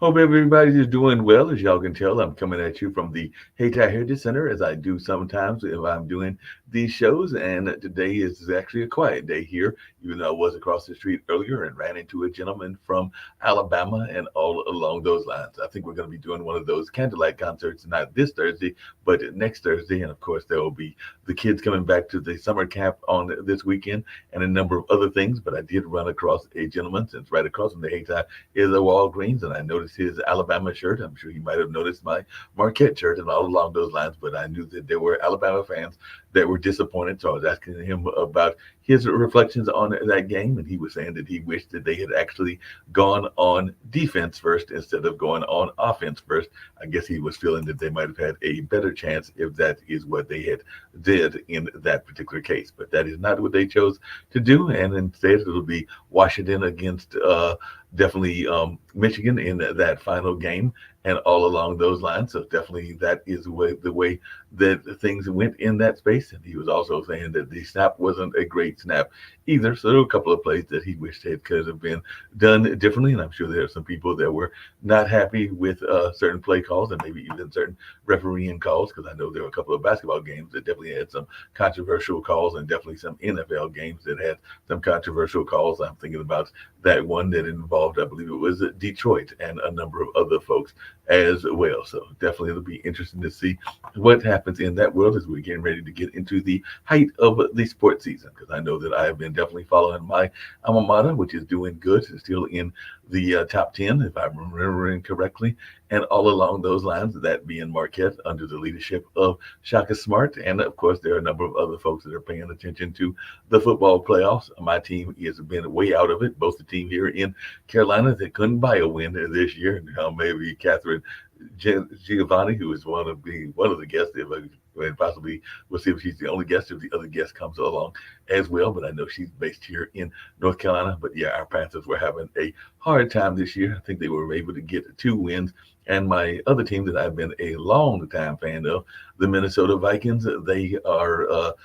Hope everybody's doing well. As y'all can tell, I'm coming at you from the Hayti Heritage Center, as I do sometimes if I'm doing these shows. And today is actually a quiet day here, even though I was across the street earlier and ran into a gentleman from Alabama and all along those lines. I think we're going to be doing one of those candlelight concerts, not this Thursday, but next Thursday. And of course, there will be the kids coming back to the summer camp on this weekend and a number of other things. But I did run across a gentleman, since right across from the Hayti is a Walgreens, and I noticed his Alabama shirt. I'm sure you might have noticed my Marquette shirt and all along those lines, but I knew that there were Alabama fans that were disappointed. So I was asking him about his reflections on that game, and he was saying that he wished that they had actually gone on defense first instead of going on offense first. I guess he was feeling that they might have had a better chance if that is what they had did in that particular case. But that is not what they chose to do, and instead it'll be Washington against definitely Michigan in that final game and all along those lines. So definitely that is the way that things went in that space. And he was also saying that the snap wasn't a great snap either. So there were a couple of plays that he wished it could have been done differently. And I'm sure there are some people that were not happy with certain play calls and maybe even certain refereeing calls, because I know there were a couple of basketball games that definitely had some controversial calls, and definitely some NFL games that had some controversial calls. I'm thinking about that one that involved, I believe it was Detroit and a number of other folks as well. So definitely it'll be interesting to see what happens in that world as we're getting ready to get into the height of the sports season. Because I know that I have been definitely following my alma mater, which is doing good, it's still in the top 10, if I'm remembering correctly. And all along those lines, that being Marquette under the leadership of Shaka Smart. And of course, there are a number of other folks that are paying attention to the football playoffs. My team has been way out of it. Both the team here in Carolina that couldn't buy a win this year. Now maybe Catherine Giovanni, who is one of the guests, and possibly we'll see if she's the only guest, if the other guest comes along as well. But I know she's based here in North Carolina. But yeah, our Panthers were having a hard time this year. I think they were able to get 2 wins. And my other team that I've been a long time fan of, the Minnesota Vikings, they are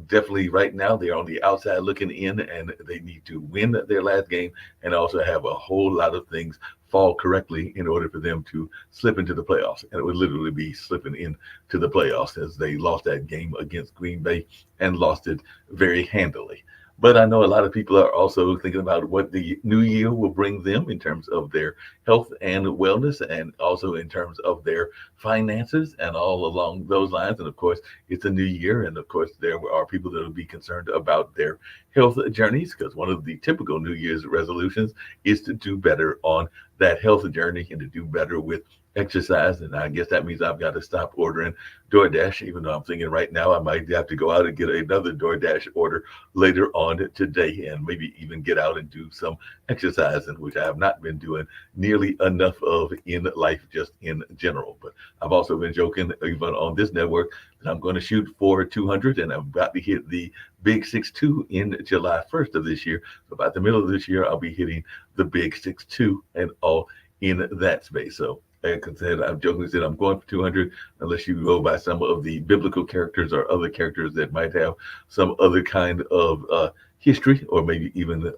definitely right now they're on the outside looking in, and they need to win their last game and also have a whole lot of things fall correctly in order for them to slip into the playoffs. And it would literally be slipping into the playoffs, as they lost that game against Green Bay and lost it very handily. But I know a lot of people are also thinking about what the new year will bring them in terms of their health and wellness, and also in terms of their finances and all along those lines. And of course, it's a new year. And of course, there are people that will be concerned about their health journeys, because one of the typical New Year's resolutions is to do better on that health journey and to do better with exercise. And I guess that means I've got to stop ordering DoorDash, even though I'm thinking right now I might have to go out and get another DoorDash order later on today, and maybe even get out and do some exercising, which I have not been doing nearly enough of in life, just in general. But I've also been joking, even on this network, that I'm going to shoot for 200, and I'm about to hit the big 6'2" in July 1st of this year. So about the middle of this year, I'll be hitting the big 6'2" and all in that space. So like I said, I've jokingly said I'm going for 200, unless you go by some of the biblical characters or other characters that might have some other kind of history, or maybe even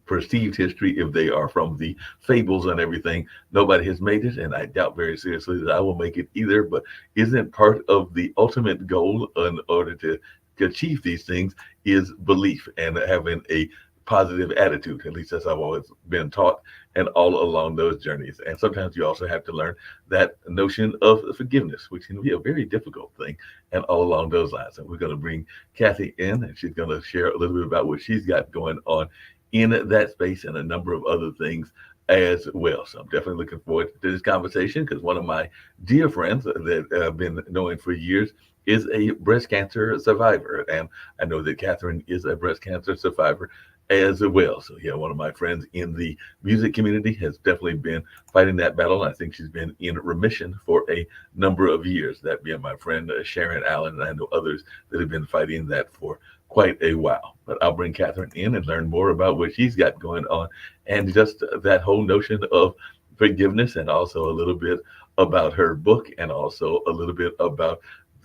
perceived history, if they are from the fables and everything. Nobody has made it, and I doubt very seriously that I will make it either. But isn't part of the ultimate goal in order to achieve these things is belief and having a positive attitude? At least that's how I've always been taught, and all along those journeys. And sometimes you also have to learn that notion of forgiveness, which can be a very difficult thing, and all along those lines. And we're going to bring Kathy in, and she's going to share a little bit about what she's got going on in that space and a number of other things as well. So I'm definitely looking forward to this conversation, because one of my dear friends that I've been knowing for years is a breast cancer survivor. And I know that Catherine is a breast cancer survivor as well. So yeah, one of my friends in the music community has definitely been fighting that battle. I think she's been in remission for a number of years. That being my friend Sharon Allen, and I know others that have been fighting that for quite a while. But I'll bring Catherine in and learn more about what she's got going on, and just that whole notion of forgiveness, and also a little bit about her book, and also a little bit about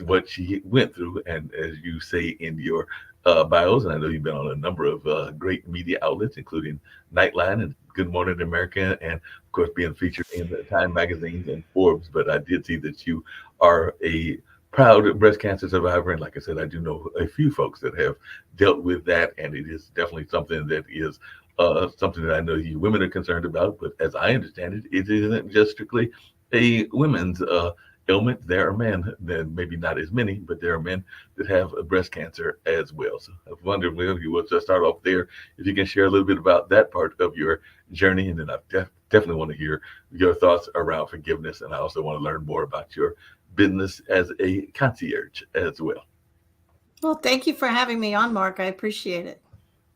what she went through. And as you say in your bios, and I know you've been on a number of great media outlets, including Nightline and Good Morning America, and of course being featured in the Time magazines and Forbes. But I did see that you are a proud breast cancer survivor, and like I said, I do know a few folks that have dealt with that, and it is definitely something that is something that I know you women are concerned about. But as I understand it, it isn't just strictly a women's ailment. There are men, then maybe not as many, but there are men that have breast cancer as well. So I wonder if you would just start off there, if you can share a little bit about that part of your journey, and then I definitely want to hear your thoughts around forgiveness, and I also want to learn more about your business as a concierge as well. Well, thank you for having me on, Mark. I appreciate it.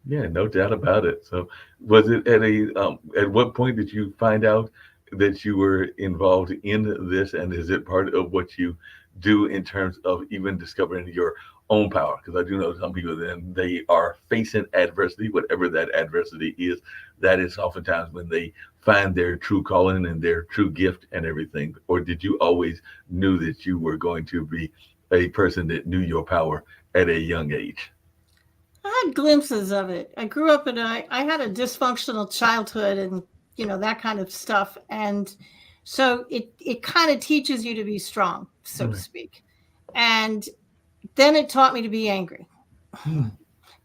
Yeah, no doubt about it. So, was it at what point did you find out that you were involved in this, and is it part of what you do in terms of even discovering your own power? Because I do know some people then they are facing adversity, whatever that adversity is. That is oftentimes when they find their true calling and their true gift and everything. Or did you always knew that you were going to be a person that knew your power at a young age? I had glimpses of it. I grew up I had a dysfunctional childhood and, that kind of stuff. And so it kind of teaches you to be strong, so to Right. speak. And then it taught me to be angry Hmm.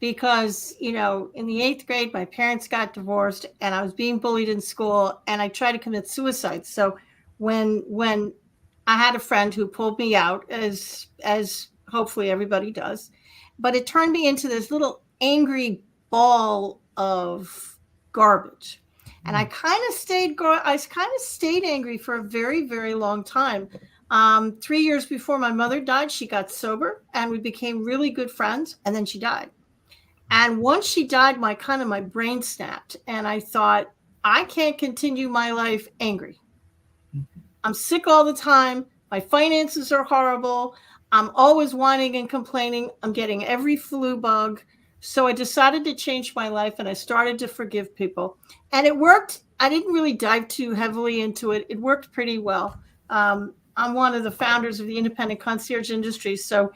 because, in the eighth grade, my parents got divorced and I was being bullied in school and I tried to commit suicide. So when I had a friend who pulled me out, as hopefully everybody does, but it turned me into this little angry ball of garbage. And I kind of stayed angry for a very, very long time. 3 years before my mother died, she got sober and we became really good friends. And then she died. And once she died, my brain snapped, and I thought, I can't continue my life angry. I'm sick all the time. My finances are horrible. I'm always whining and complaining. I'm getting every flu bug. So I decided to change my life and I started to forgive people. And it worked. I didn't really dive too heavily into it. It worked pretty well. I'm one of the founders of the independent concierge industry. So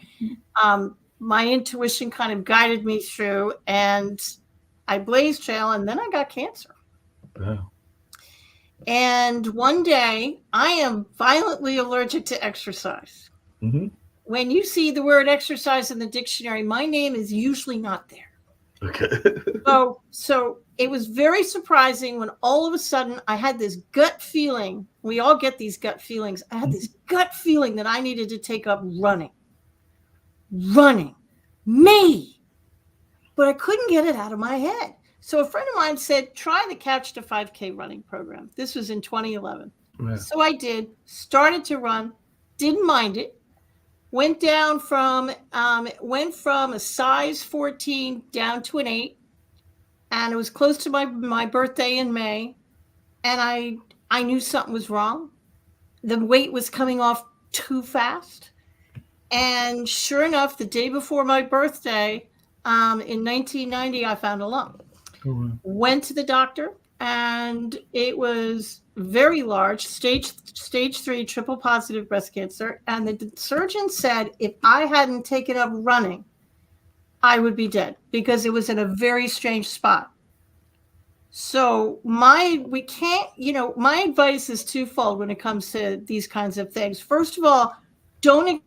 my intuition kind of guided me through, and I blazed trail, and then I got cancer. Wow. And one day, I am violently allergic to exercise. Hmm. When you see the word exercise in the dictionary, my name is usually not there. Okay. So it was very surprising when all of a sudden I had this gut feeling. We all get these gut feelings. I had this gut feeling that I needed to take up running, me, but I couldn't get it out of my head. So a friend of mine said, try the Couch to 5K running program. This was in 2011. Wow. So I did, started to run, didn't mind it, went from a size 14 down to an 8, and it was close to my birthday in May, and I knew something was wrong. The weight was coming off too fast. And sure enough, the day before my birthday, in 1990, I found a lump. Oh, wow. Went to the doctor, and it was very large, stage 3 triple positive breast cancer. And the surgeon said if I hadn't taken up running, I would be dead because it was in a very strange spot. So we can't, my advice is twofold when it comes to these kinds of things. First of all, don't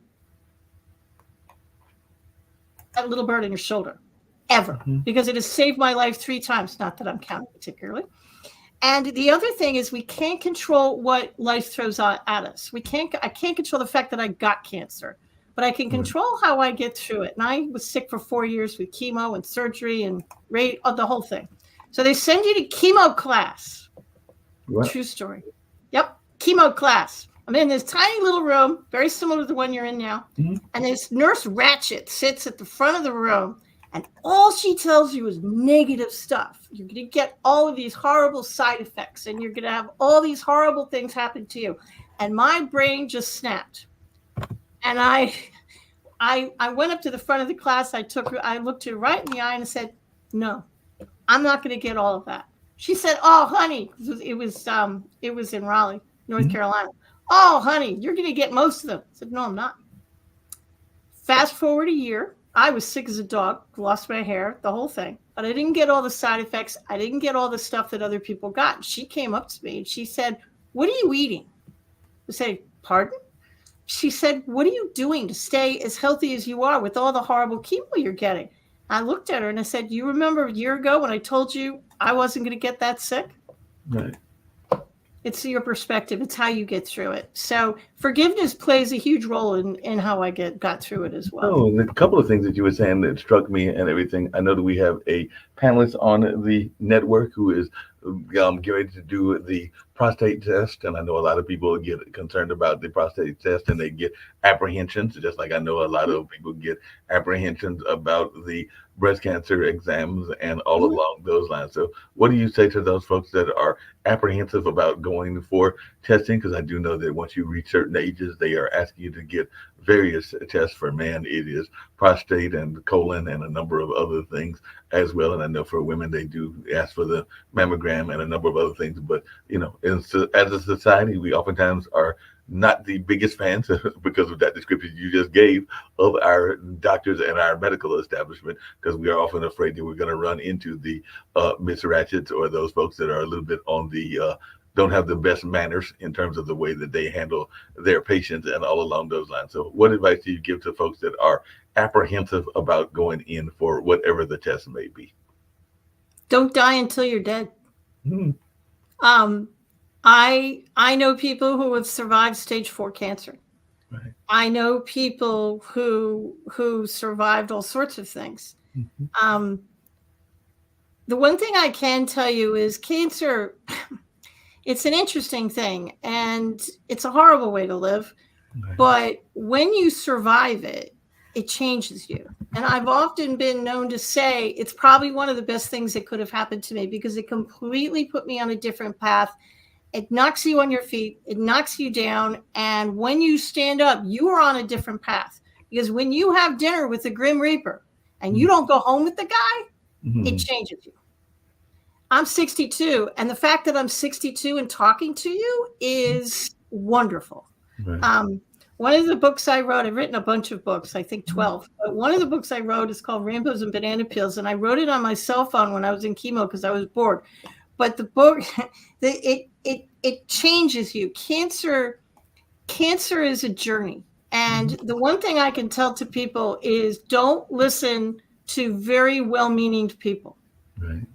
that little bird on your shoulder ever, Mhm. because it has saved my life 3 times. Not that I'm counting particularly. And the other thing is we can't control what life throws at us. I can't control the fact that I got cancer, but I can Right. control how I get through it. And I was sick for 4 years with chemo and surgery and the whole thing. So they send you to chemo class. Right. True story. Yep. Chemo class. I'm in this tiny little room, very similar to the one you're in now. Mhm. And this nurse Ratchet sits at the front of the room, and all she tells you is negative stuff. You're going to get all of these horrible side effects, and you're going to have all these horrible things happen to you. And my brain just snapped. And I went up to the front of the class. I looked her right in the eye and I said, no, I'm not going to get all of that. She said, oh, honey, it was in Raleigh, North Mhm. Carolina. Oh, honey, you're going to get most of them. I said, no, I'm not. Fast forward a year, I was sick as a dog, lost my hair, the whole thing. But I didn't get all the side effects. I didn't get all the stuff that other people got. She came up to me and she said, "What are you eating?" I said, "Pardon?" She said, "What are you doing to stay as healthy as you are with all the horrible chemo you're getting?" I looked at her and I said, "You remember a year ago when I told you I wasn't going to get that sick?" Right. It's your perspective. It's how you get through it. So forgiveness plays a huge role in how I got through it as well. Oh, and a couple of things that you were saying that struck me and everything. I know that we have a panelist on the network who is getting ready to do the prostate test, and I know a lot of people get concerned about the prostate test and they get apprehensions, just like I know a lot of people get apprehensions about the breast cancer exams and all Mhm. along those lines. So, what do you say to those folks that are apprehensive about going for testing? Because I do know that once you reach certain ages, they are asking you to get various tests. For men, it is prostate and colon and a number of other things as well. And I know for women, they do ask for the mammogram and a number of other things. But, as a society, we oftentimes are not the biggest fans because of that description you just gave of our doctors and our medical establishment, because we are often afraid that we're going to run into the Miss Ratchets or those folks that are a little bit on the don't have the best manners in terms of the way that they handle their patients and all along those lines. So what advice do you give to folks that are apprehensive about going in for whatever the test may be? Don't die until you're dead. Hmm. I know people who have survived stage 4 cancer. Right. I know people who survived all sorts of things. Mhm. The one thing I can tell you is cancer, it's an interesting thing and it's a horrible way to live. Right. But when you survive it, it changes you. And I've often been known to say it's probably one of the best things that could have happened to me because it completely put me on a different path. It knocks you on your feet, it knocks you down. And when you stand up, you are on a different path. Because when you have dinner with the Grim Reaper and you don't go home with the guy, Mhm. it changes you. I'm 62, and the fact that I'm 62 and talking to you is wonderful. Right. One of the books I wrote, I've written a bunch of books, I think 12, but one of the books I wrote is called Rainbows and Banana Peels, and I wrote it on my cell phone when I was in chemo because I was bored. But the book, it changes you. Cancer is a journey. And the one thing I can tell to people is don't listen to very well-meaning people. Right.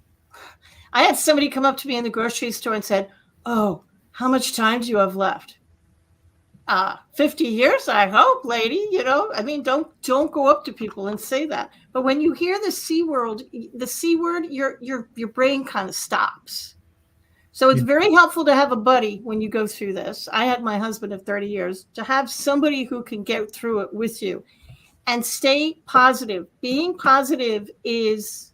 I had somebody come up to me in the grocery store and said, "Oh, how much time do you have left?" 50 years, I hope, lady. I mean, don't go up to people and say that. But when you hear the C word, your brain kind of stops. So it's very helpful to have a buddy when you go through this. I had my husband of 30 years, to have somebody who can get through it with you and stay positive. Being positive is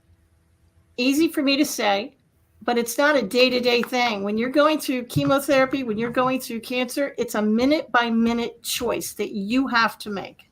easy for me to say, but it's not a day-to-day thing. When you're going through chemotherapy, when you're going through cancer, it's a minute-by-minute choice that you have to make.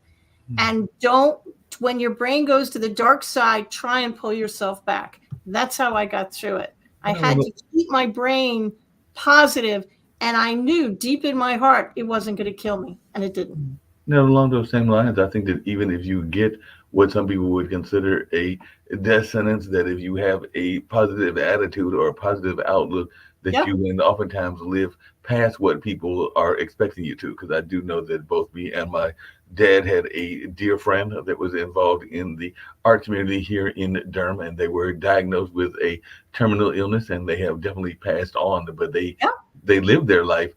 And don't, when your brain goes to the dark side, try and pull yourself back. That's how I got through it. I had to keep my brain positive, and I knew deep in my heart it wasn't going to kill me, and it didn't. Now, along those same lines, I think that even if you get what some people would consider a death sentence, that if you have a positive attitude or a positive outlook, that Yep. you can oftentimes live past what people are expecting you to. Because I do know that both me and my dad had a dear friend that was involved in the art community here in Durham, and they were diagnosed with a terminal illness, and they have definitely passed on. But they Yep. they lived their life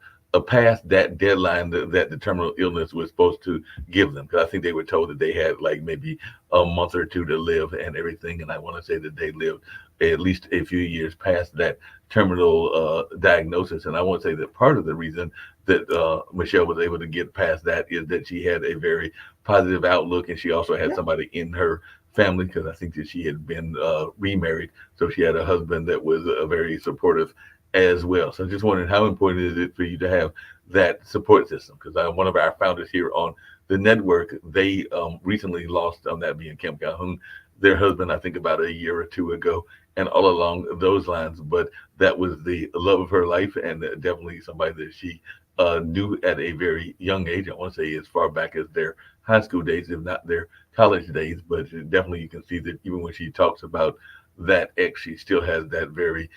past that deadline that the terminal illness was supposed to give them. Because I think they were told that they had like maybe a month or two to live and everything. And I want to say that they lived at least a few years past that terminal diagnosis. And I want to say that part of the reason that Michelle was able to get past that is that she had a very positive outlook, and she also had Yep. somebody in her family, because I think that she had been remarried, so she had a husband that was very supportive as well. So just wondering, how important is it for you to have that support system? Because one of our founders here on the network, they recently lost, on that being Kim Calhoun, their husband, I think about a year or two ago, and all along those lines. But that was the love of her life, and definitely somebody that she knew at a very young age. I want to say as far back as their high school days, if not their college days. But definitely you can see that even when she talks about that ex, she still has that very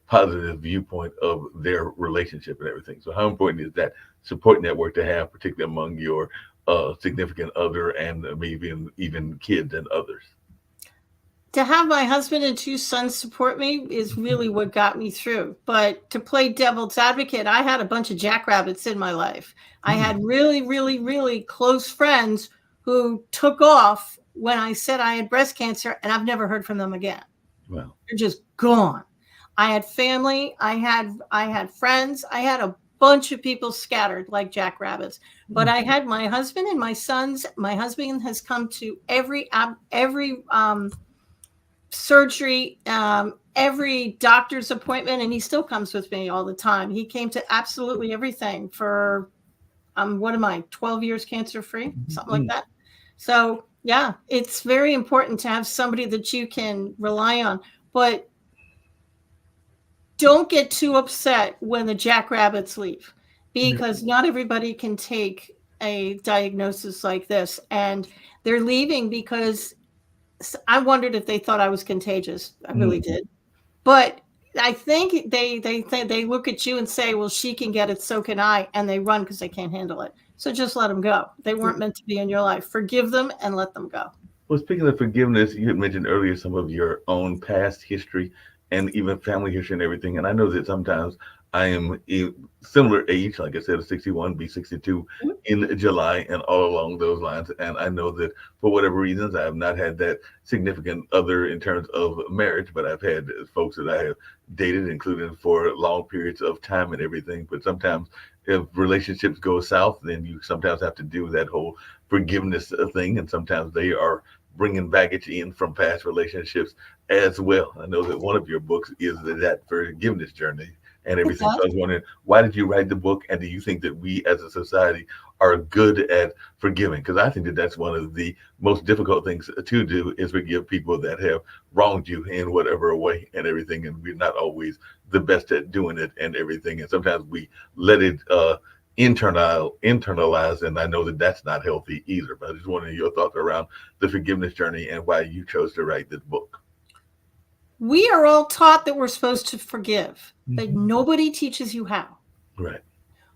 positive viewpoint of their relationship and everything. So how important is that support network to have, particularly among your significant other and maybe even kids and others? To have my husband and two sons support me is really what got me through. But to play devil's advocate, I had a bunch of jackrabbits in my life. I had really, really, really close friends who took off when I said I had breast cancer, and I've never heard from them again. Well, They're just gone. I had family, I had friends, I had a bunch of people scattered like jackrabbits. But I had my husband and my sons. My husband has come to every surgery, every doctor's appointment, and he still comes with me all the time. He came to absolutely everything for what am I, 12 years cancer free, something like that. So yeah, it's very important to have somebody that you can rely on, but don't get too upset when the jackrabbits leave, because not everybody can take a diagnosis like this, and they're leaving because I wondered if they thought I was contagious. I really did. But I think they look at you and say, well, she can get it, so can I. And they run because they can't handle it. So just let them go. They weren't meant to be in your life. Forgive them and let them go. Well, speaking of forgiveness, you had mentioned earlier some of your own past history and even family history and everything. And I know that sometimes I am a similar age, like I said, 61, be 62 in July, and all along those lines. And I know that for whatever reasons, I have not had that significant other in terms of marriage, but I've had folks that I have dated, including for long periods of time and everything. But sometimes if relationships go south, then you sometimes have to do that whole forgiveness thing. And sometimes they are bringing baggage in from past relationships as well. I know that one of your books is that forgiveness journey and everything. So I was wondering, why did you write the book? And do you think that we as a society are good at forgiving? Because I think that that's one of the most difficult things to do, is forgive people that have wronged you in whatever way and everything. And we're not always the best at doing it and everything. And sometimes we let it internalize, and I know that that's not healthy either. But I just wanted your thoughts around the forgiveness journey and why you chose to write this book. We are all taught that we're supposed to forgive, but nobody teaches you how. Right.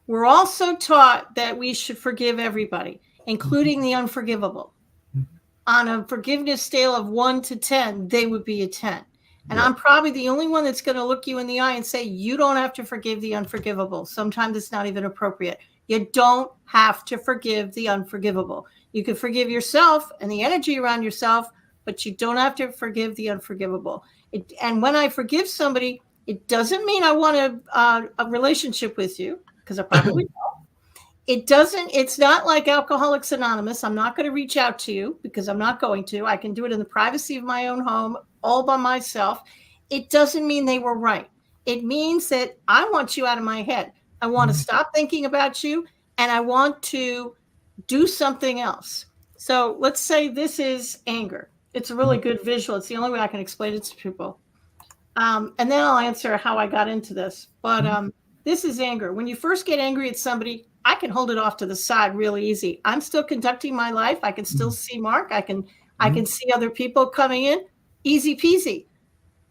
We're also taught that we should forgive everybody, including the unforgivable. On a forgiveness scale of 1 to 10, they would be a 10. And I'm probably the only one that's going to look you in the eye and say, you don't have to forgive the unforgivable. Sometimes it's not even appropriate. You don't have to forgive the unforgivable. You can forgive yourself and the energy around yourself, but you don't have to forgive the unforgivable. And when I forgive somebody, it doesn't mean I want a relationship with you, because I probably don't. It's not like Alcoholics Anonymous. I'm not going to reach out to you, because I'm not going to. I can do it in the privacy of my own home, all by myself. It doesn't mean they were right. It means that I want you out of my head. I want to stop thinking about you, and I want to do something else. So let's say this is anger. It's a really good visual. It's the only way I can explain it to people. And then I'll answer how I got into this. But this is anger. When you first get angry at somebody, I can hold it off to the side really easy. I'm still conducting my life. I can still see Mark. I can see other people coming in. Easy peasy.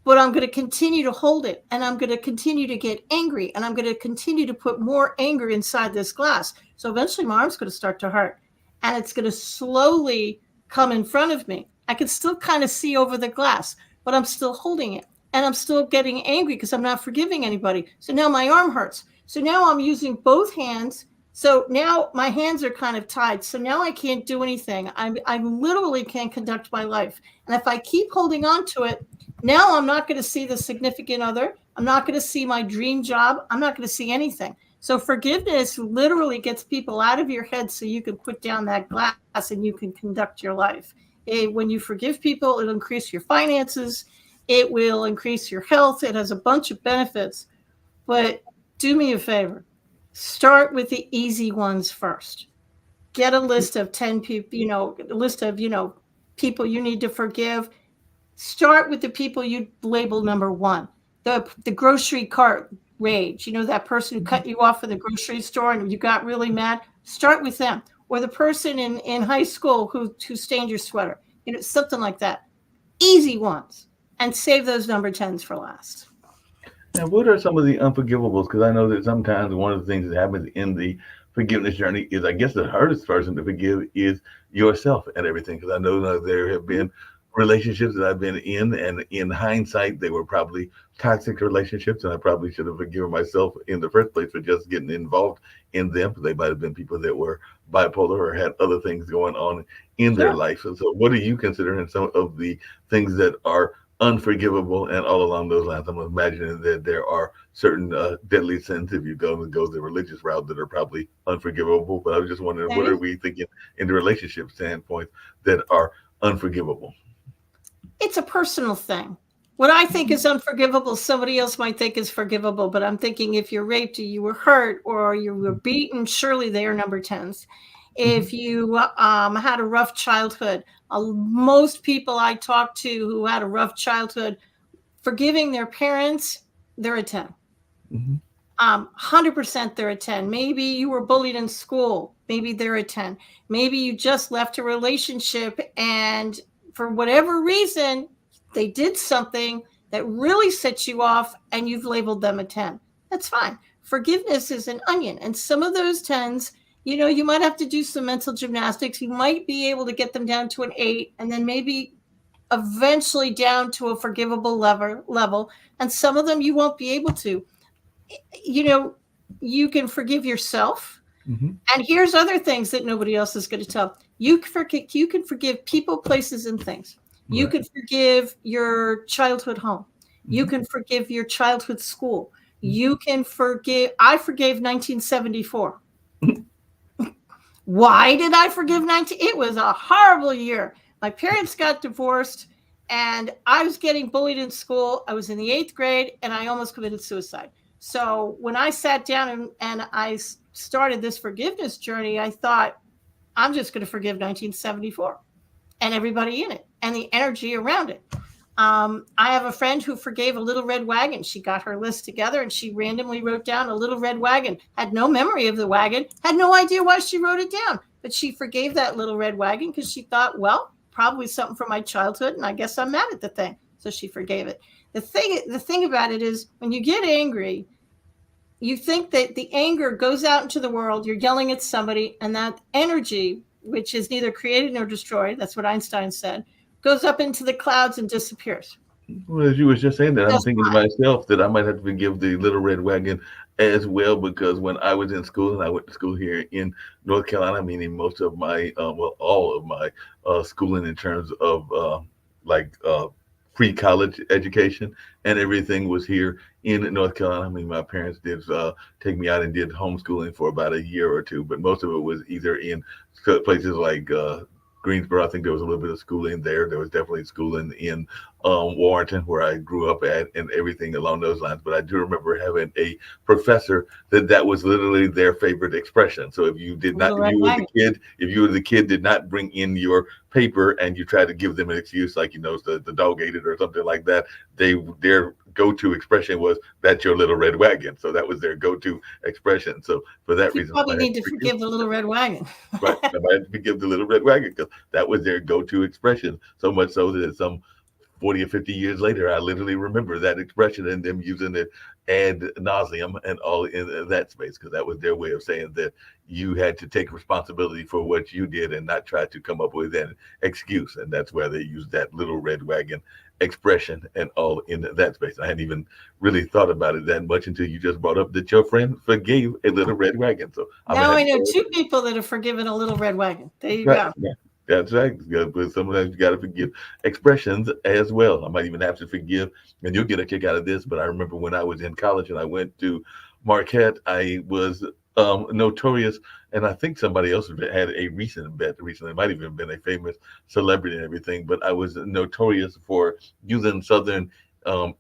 But I'm going to continue to hold it, and I'm going to continue to get angry, and I'm going to continue to put more anger inside this glass. So eventually my arm's going to start to hurt, and it's going to slowly come in front of me. I can still kind of see over the glass, but I'm still holding it, and I'm still getting angry because I'm not forgiving anybody. So now my arm hurts. So now I'm using both hands. So now my hands are kind of tied. So now I can't do anything. I literally can't conduct my life. And if I keep holding on to it, now I'm not going to see the significant other. I'm not going to see my dream job. I'm not going to see anything. So forgiveness literally gets people out of your head so you can put down that glass and you can conduct your life. When you forgive people, it'll increase your finances. It will increase your health. It has a bunch of benefits. But do me a favor. Start with the easy ones first. Get a list of 10 people, a list of, people you need to forgive. Start with the people you label number 1. The grocery cart rage. That person who cut you off at the grocery store and you got really mad. Start with them. or the person in high school who stained your sweater, something like that. Easy ones, and save those number 10s for last. Now, what are some of the unforgivables? Because I know that sometimes one of the things that happens in the forgiveness journey is, I guess, the hardest person to forgive is yourself and everything. Because I know that there have been relationships that I've been in, and in hindsight, they were probably toxic relationships, and I probably should have forgiven myself in the first place for just getting involved in them. They might have been people that were bipolar or had other things going on in their Sure. life. And so, what do you consider in some of the things that are unforgivable, and all along those lines? I'm imagining that there are certain deadly sins, if you go the religious route, that are probably unforgivable. But I was just wondering, what are Okay. we thinking in the relationship standpoint that are unforgivable? It's a personal thing. What I think is unforgivable, somebody else might think is forgivable. But I'm thinking, if you're raped, or you were hurt, or you were beaten, surely they are number 10s. Mhm. If you had a rough childhood, most people I talk to who had a rough childhood, forgiving their parents, they're a 10. Mhm. 100% they're a 10. Maybe you were bullied in school. Maybe they're a 10. Maybe you just left a relationship, and for whatever reason, they did something that really set you off, and you've labeled them a 10. That's fine. Forgiveness is an onion. And some of those 10s, you might have to do some mental gymnastics. You might be able to get them down to an 8, and then maybe eventually down to a forgivable level. And some of them you won't be able to. you know, you can forgive yourself. Mhm. And here's other things that nobody else is going to tell. You can forgive people, places, and things. You Right. can forgive your childhood home. You Mhm. can forgive your childhood school. You can forgive. I forgave 1974. Why did I forgive 19? It was a horrible year. My parents got divorced, and I was getting bullied in school. I was in the 8th grade, and I almost committed suicide. So when I sat down and I started this forgiveness journey, I thought, I'm just going to forgive 1974 and everybody in it and the energy around it. I have a friend who forgave a little red wagon. She got her list together and she randomly wrote down a little red wagon, had no memory of the wagon, had no idea why she wrote it down, but she forgave that little red wagon because she thought, well, probably something from my childhood, and I guess I'm mad at the thing. So she forgave it. The thing about it is, when you get angry, you think that the anger goes out into the world, you're yelling at somebody, and that energy, which is neither created nor destroyed, that's what Einstein said, goes up into the clouds and disappears. Well, as you was just saying that, I'm Just thinking to myself that I might have to forgive the Little Red Wagon as well, because when I was in school, and I went to school here in North Carolina, meaning most of my, well, all of my schooling in terms of like pre-college education and everything was here in North Carolina. I mean, my parents did take me out and did homeschooling for about a year or two, but most of it was either in places like Greensboro. I think there was a little bit of schooling there. There was definitely schooling in Warrenton, where I grew up at, and everything along those lines. But I do remember having a professor that was literally their favorite expression. So if you did not, little red wagon. if you were the kid, did not bring in your paper, and you tried to give them an excuse, like, the dog ate it or something like that, their go-to expression was, "That's your little red wagon." So that was their go-to expression. So for that You reason, I probably had need to to forgive. forgive the little red wagon. Right. I might have to forgive the little red wagon, because that was their go-to expression. So much so that some 40 or 50 years later, I literally remember that expression and them using it ad nauseum and all in that space, because that was their way of saying that you had to take responsibility for what you did and not try to come up with an excuse. And that's where they used that little red wagon expression and all in that space. I hadn't even really thought about it that much until you just brought up that your friend forgave a little red wagon. So I'm gonna Now have I to know go. 2 people that have forgiven a little red wagon. There you Right. go. Yeah. That's right. But sometimes you got to forgive expressions as well. I might even have to forgive, and you'll get a kick out of this. But I remember when I was in college and I went to Marquette, I was notorious, and I think somebody else had a recent bet recently. It might even have been a famous celebrity and everything. But I was notorious for using Southern um,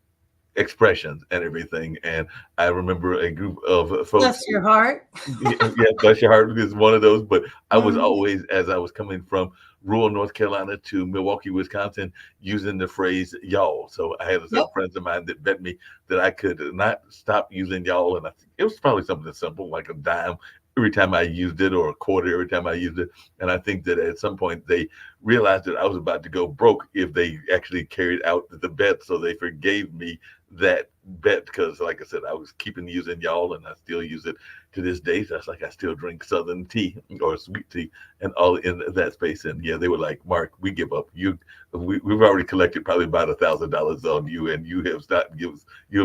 expressions and everything. And I remember a group of folks. Bless your heart. Yeah, yeah, bless your heart is one of those. But I was Mhm. always, as I was coming from rural North Carolina to Milwaukee, Wisconsin, using the phrase y'all. So I had Yep. some friends of mine that bet me that I could not stop using y'all. And I think it was probably something simple, like a dime every time I used it, or a quarter every time I used it. And I think that at some point they realized that I was about to go broke if they actually carried out the bet. So they forgave me that bet because, like I said, I was keeping using y'all, and I still use it to this day. So that's like I still drink Southern tea or sweet tea and all in that space. And yeah, they were like, Mark, we give up. We've already collected probably about $1,000 on you, and you have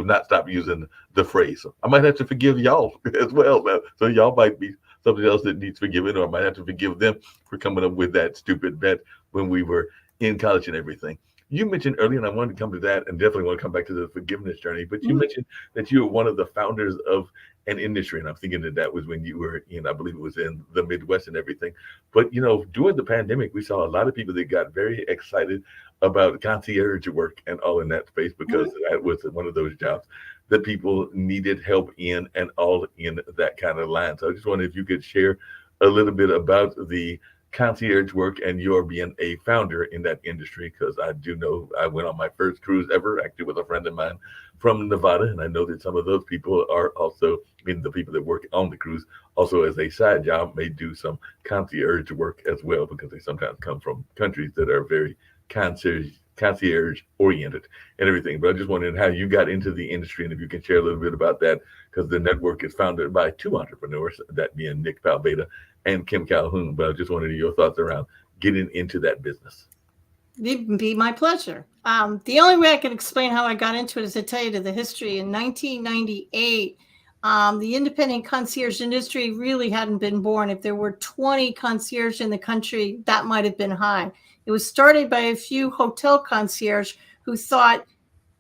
not stopped using the phrase. So I might have to forgive y'all as well. So y'all might be something else that needs forgiving, or I might have to forgive them for coming up with that stupid bet when we were in college and everything. You mentioned earlier, and I wanted to come to that, and definitely want to come back to the forgiveness journey. But you mentioned that you were one of the founders of an industry, and I'm thinking that was when you were in, I believe it was in the Midwest and everything. But during the pandemic, we saw a lot of people that got very excited about concierge work and all in that space because that was one of those jobs that people needed help in, and all in that kind of line. So I just wondered if you could share a little bit about the concierge work and your being a founder in that industry, because I do know I went on my first cruise ever actually with a friend of mine from Nevada, and I know that some of those people are also, I mean, the people that work on the cruise also as a side job may do some concierge work as well, because they sometimes come from countries that are very concierge oriented and everything. But I just wondered how you got into the industry, and if you can share a little bit about that, because the network is founded by two entrepreneurs, that being Nick Palbeda and Kim Calhoun. But I just wanted your thoughts around getting into that business. It'd be my pleasure. The only way I can explain how I got into it is to tell you the history. In 1998, the independent concierge industry really hadn't been born. If there were 20 concierge in the country, that might have been high. It was started by a few hotel concierge who thought,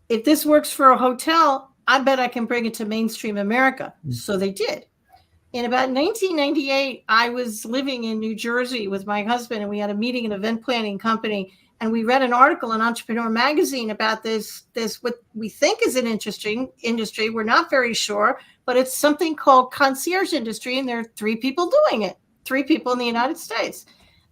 if this works for a hotel, I bet I can bring it to mainstream America. So they did. In about 1998, I was living in New Jersey with my husband, and we had a meeting in an event planning company. And we read an article in Entrepreneur Magazine about this what we think is an interesting industry. We're not very sure, but it's something called concierge industry, and there are 3 people doing it, 3 people in the United States.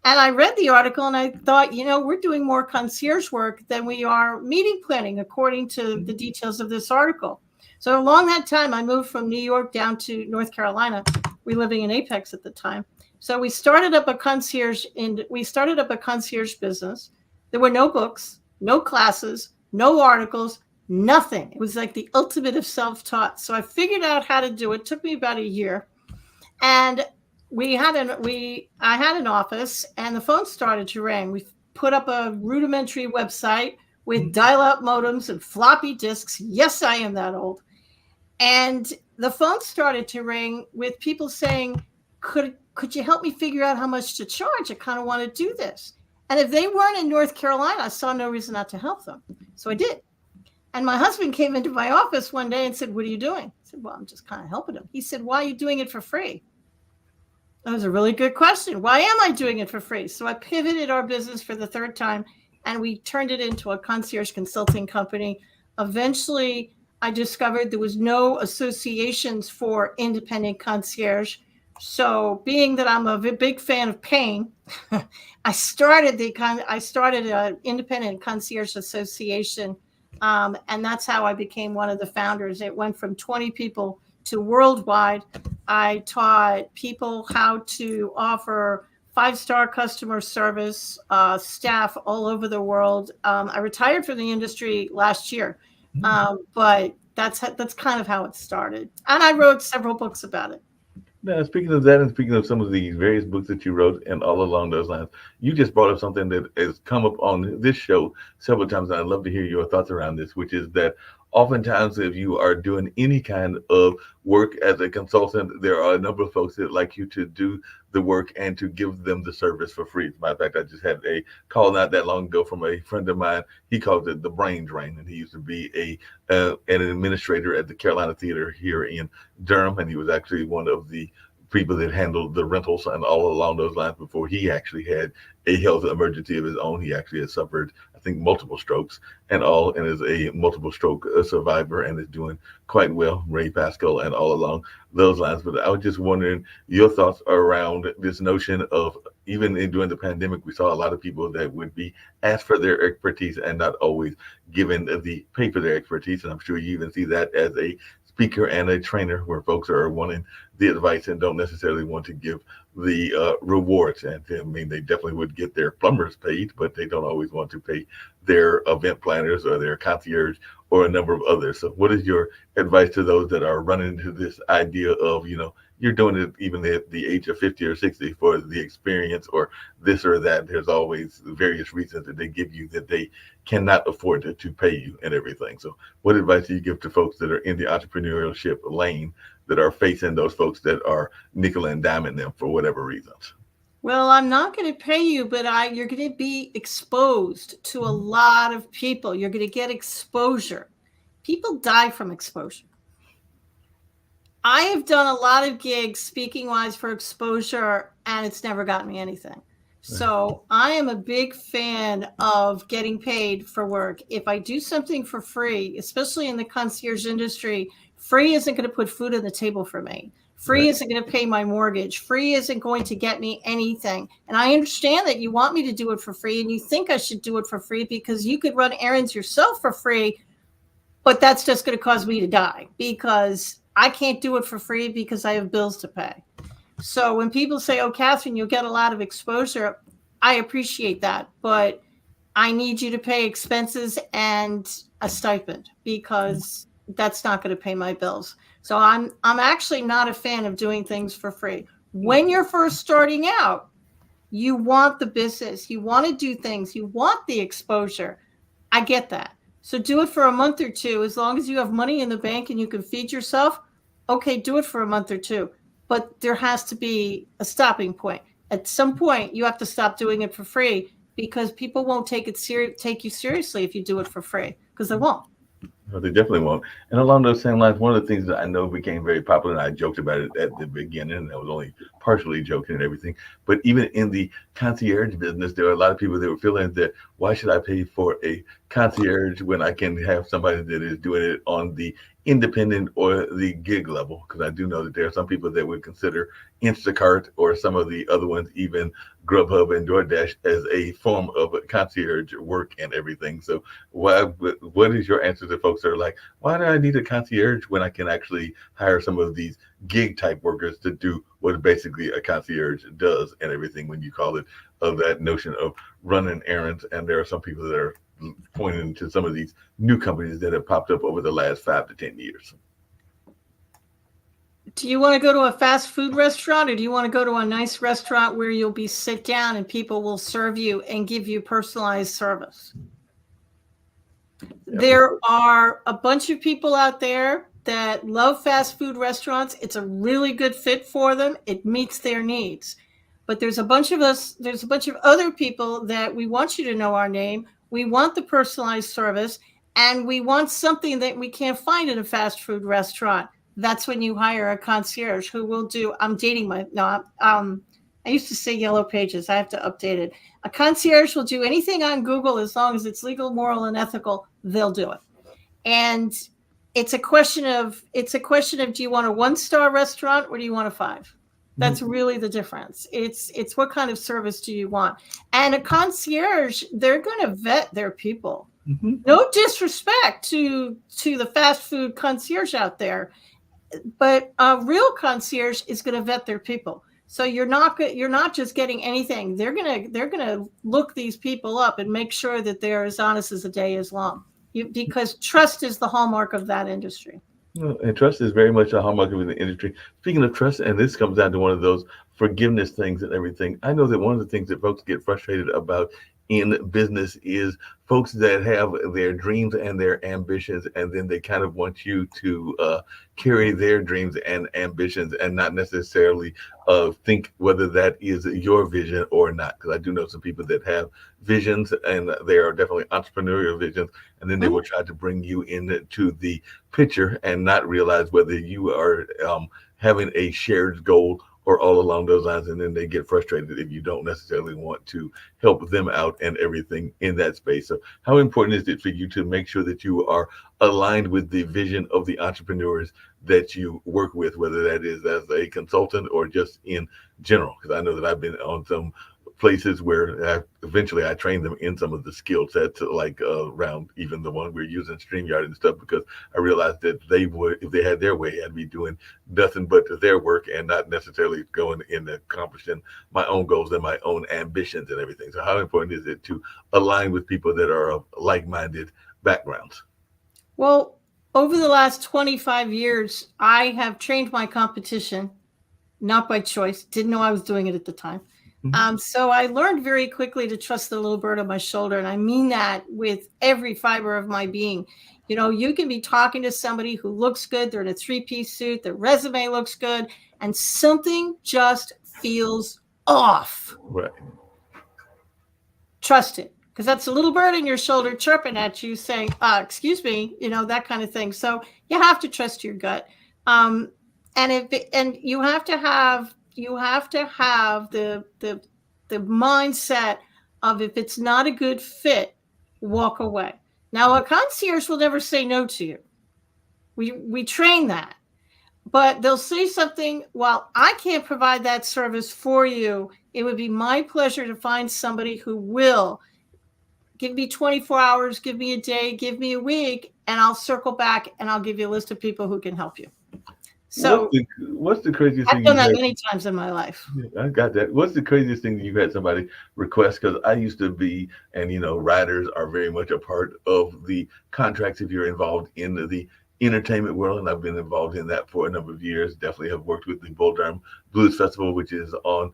And I read the article and I thought, we're doing more concierge work than we are meeting planning, according to the details of this article. So along that time, I moved from New York down to North Carolina. We were living in Apex at the time. So we started up a concierge business. There were no books, no classes, no articles, nothing. It was like the ultimate of self-taught. So I figured out how to do it. It took me about a year. And I had an office, and the phone started to ring. We put up a rudimentary website with dial-up modems and floppy disks. Yes, I am that old. And the phone started to ring with people saying, could you help me figure out how much to charge? I kind of want to do this. And if they weren't in North Carolina, I saw no reason not to help them. So I did. And my husband came into my office one day and said, "What are you doing?" I said, "Well, I'm just kind of helping him." He said, "Why are you doing it for free?" That was a really good question. Why am I doing it for free? So I pivoted our business for the 3rd time, and we turned it into a concierge consulting company. Eventually, I discovered there was no associations for independent concierge. So being that I'm a big fan of pain, I started an independent concierge association. And that's how I became one of the founders. It went from 20 people to worldwide. I taught people how to offer 5-star customer service, staff all over the world. I retired from the industry last year, but that's kind of how it started. And I wrote several books about it. Now, speaking of that, and speaking of some of the various books that you wrote and all along those lines, you just brought up something that has come up on this show several times, and I'd love to hear your thoughts around this, which is that oftentimes if you are doing any kind of work as a consultant, there are a number of folks that like you to do the work and to give them the service for free. As a matter of fact, I just had a call not that long ago from a friend of mine. He calls it the brain drain, and he used to be an administrator at the Carolina Theater here in Durham, and he was actually one of the people that handled the rentals and all along those lines before he actually had a health emergency of his own. He actually has suffered, I think, multiple strokes and is a multiple stroke survivor and is doing quite well, Ray Pascal and all along those lines. But I was just wondering your thoughts around this notion of, even during the pandemic, we saw a lot of people that would be asked for their expertise and not always given the pay for their expertise. And I'm sure you even see that as a speaker and a trainer where folks are wanting the advice and don't necessarily want to give the rewards. And I mean, they definitely would get their plumbers paid, but they don't always want to pay their event planners or their concierge or a number of others. So what is your advice to those that are running into this idea of, you're doing it even at the age of 50 or 60 for the experience or this or that? There's always various reasons that they give you that they cannot afford to pay you and everything. So what advice do you give to folks that are in the entrepreneurship lane that are facing those folks that are nickel and diming them for whatever reasons? Well, I'm not going to pay you, but you're going to be exposed to a lot of people. You're going to get exposure. People die from exposure. I have done a lot of gigs speaking wise for exposure, and it's never gotten me anything. So I am a big fan of getting paid for work. If I do something for free, especially in the concierge industry, free isn't going to put food on the table for me. Free isn't going to pay my mortgage. Free isn't going to get me anything. And I understand that you want me to do it for free, and you think I should do it for free because you could run errands yourself for free, but that's just going to cause me to die because I can't do it for free because I have bills to pay. So when people say, oh, Catherine, you'll get a lot of exposure, I appreciate that, but I need you to pay expenses and a stipend because that's not going to pay my bills. So I'm actually not a fan of doing things for free. When you're first starting out, you want the business, you want to do things, you want the exposure. I get that. So do it for a month or two. As long as you have money in the bank and you can feed yourself, okay, do it for a month or two. But there has to be a stopping point. At some point, you have to stop doing it for free because people won't take you seriously if you do it for free, because they won't. No, they definitely won't. And along those same lines, one of the things that I know became very popular, and I joked about it at the beginning, and I was only partially joking and everything, but even in the concierge business, there are a lot of people that were feeling that, why should I pay for a concierge when I can have somebody that is doing it on the independent or the gig level? Because I do know that there are some people that would consider Instacart or some of the other ones, even Grubhub and DoorDash, as a form of concierge work and everything. So what is your answer to folks that are like, why do I need a concierge when I can actually hire some of these gig type workers to do what basically a concierge does and everything, when you call it of that notion of running errands? And there are some people that are pointing to some of these new companies that have popped up over the last 5 to 10 years. Do you want to go to a fast food restaurant, or do you want to go to a nice restaurant where you'll be sit down and people will serve you and give you personalized service? Yep. There are a bunch of people out there that love fast food restaurants. It's a really good fit for them. It meets their needs. But there's a bunch of other people that we want you to know our name. We want the personalized service, and we want something that we can't find in a fast food restaurant. That's when you hire a concierge who will do, I used to say Yellow Pages. I have to update it. A concierge will do anything on Google as long as it's legal, moral, and ethical. They'll do it. And it's a question of, do you want a 1-star restaurant or do you want a 5? That's really the difference. It's what kind of service do you want? And a concierge, they're going to vet their people. Mm-hmm. No disrespect to the fast food concierge out there, but a real concierge is going to vet their people. So you're not just getting anything. They're gonna look these people up and make sure that they're as honest as the day is long. Because trust is the hallmark of that industry. And trust is very much a hallmark of the industry. Speaking of trust, and this comes down to one of those forgiveness things and everything. I know that one of the things that folks get frustrated about in business is folks that have their dreams and their ambitions, and then they kind of want you to carry their dreams and ambitions and not necessarily think whether that is your vision or not. Because I do know some people that have visions, and they are definitely entrepreneurial visions, and then they will try to bring you into the picture and not realize whether you are having a shared goal or all along those lines, and then they get frustrated if you don't necessarily want to help them out and everything in that space. So how important is it for you to make sure that you are aligned with the vision of the entrepreneurs that you work with, whether that is as a consultant or just in general? Because I know that I've been on some places where eventually I trained them in some of the skill sets, like around even the one we're using StreamYard and stuff, because I realized that they would, if they had their way, I'd be doing nothing but their work and not necessarily going in accomplishing my own goals and my own ambitions and everything. So how important is it to align with people that are of like-minded backgrounds? Well, over the last 25 years, I have trained my competition, not by choice, didn't know I was doing it at the time. So I learned very quickly to trust the little bird on my shoulder. And I mean that with every fiber of my being. You know, you can be talking to somebody who looks good. They're in a 3-piece suit. Their resume looks good. And something just feels off. Right. Trust it. Because that's a little bird in your shoulder chirping at you saying, excuse me, you know, that kind of thing. So you have to trust your gut. And you have to have the mindset of, if it's not a good fit, walk away. Now, a concierge will never say no to you. We train that, but they'll say something, well, I can't provide that service for you. It would be my pleasure to find somebody who will. Give me 24 hours, give me a day, give me a week, and I'll circle back and I'll give you a list of people who can help you. So what's the craziest thing? I've done that many times in my life. I got that. What's the craziest thing that you've had somebody request? Because I used to be, and you know, riders are very much a part of the contracts if you're involved in the entertainment world, and I've been involved in that for a number of years. Definitely have worked with the Bull Durham Blues Festival, which is on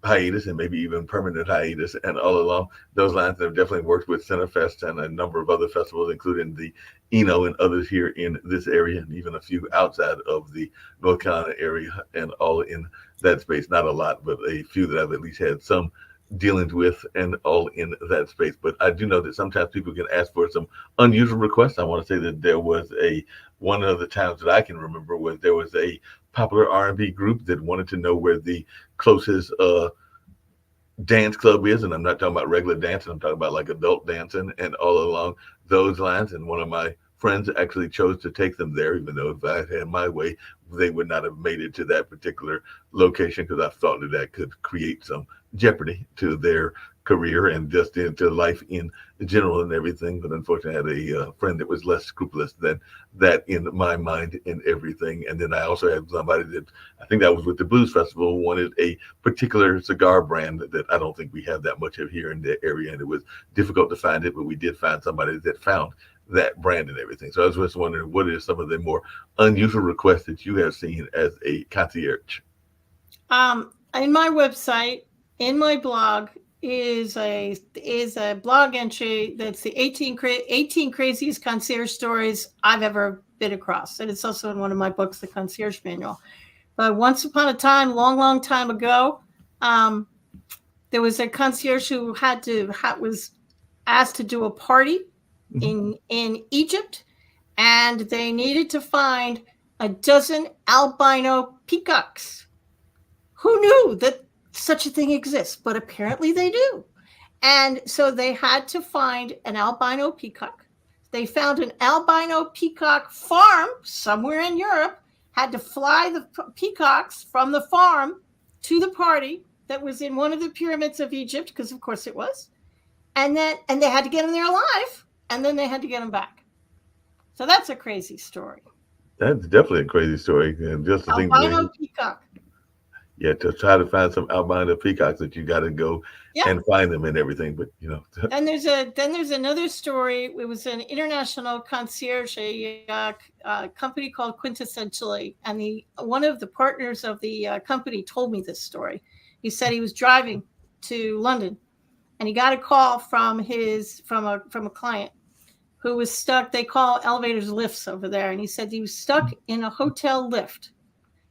hiatus and maybe even permanent hiatus, and all along those lines. I've definitely worked with Centerfest and a number of other festivals, including the Eno and others here in this area, and even a few outside of the North Carolina area, and all in that space. Not a lot, but a few that I've at least had some dealings with, and all in that space. But I do know that sometimes people can ask for some unusual requests. I want to say that there was one of the times that I can remember was there was a popular R&B group that wanted to know where the closest dance club is, and I'm not talking about regular dancing, I'm talking about like adult dancing and all along those lines. And one of my friends actually chose to take them there, even though if I had my way, they would not have made it to that particular location, because I thought that could create some jeopardy to their career and just into life in general and everything. But unfortunately, I had a friend that was less scrupulous than that in my mind and everything. And then I also had somebody that, I think that was with the Blues Festival, wanted a particular cigar brand that I don't think we have that much of here in the area, and it was difficult to find it, but we did find somebody that found that brand and everything. So I was just wondering, what are some of the more unusual requests that you have seen as a concierge? In my website, in my blog, is a blog entry that's the 18 craziest concierge stories I've ever been across, and it's also in one of my books, The Concierge Manual. But once upon a time, long time ago, there was a concierge who was asked to do a party in Egypt, and they needed to find a dozen albino peacocks. Who knew that such a thing exists? But apparently they do. And so they had to find an albino peacock. They found an albino peacock farm somewhere in Europe, had to fly the peacocks from the farm to the party that was in one of the pyramids of Egypt, because of course it was. And they had to get them there alive, and then they had to get them back. So that's a crazy story. That's definitely a crazy story. And just to think, albino peacock. Yeah, to try to find some albino peacocks, that you got to go and find them and everything. But you know, then there's another story. It was an international concierge, a company called Quintessentially, and one of the partners of the company told me this story. He said he was driving to London, and he got a call from a client who was stuck. They call elevators lifts over there, and he said he was stuck in a hotel lift.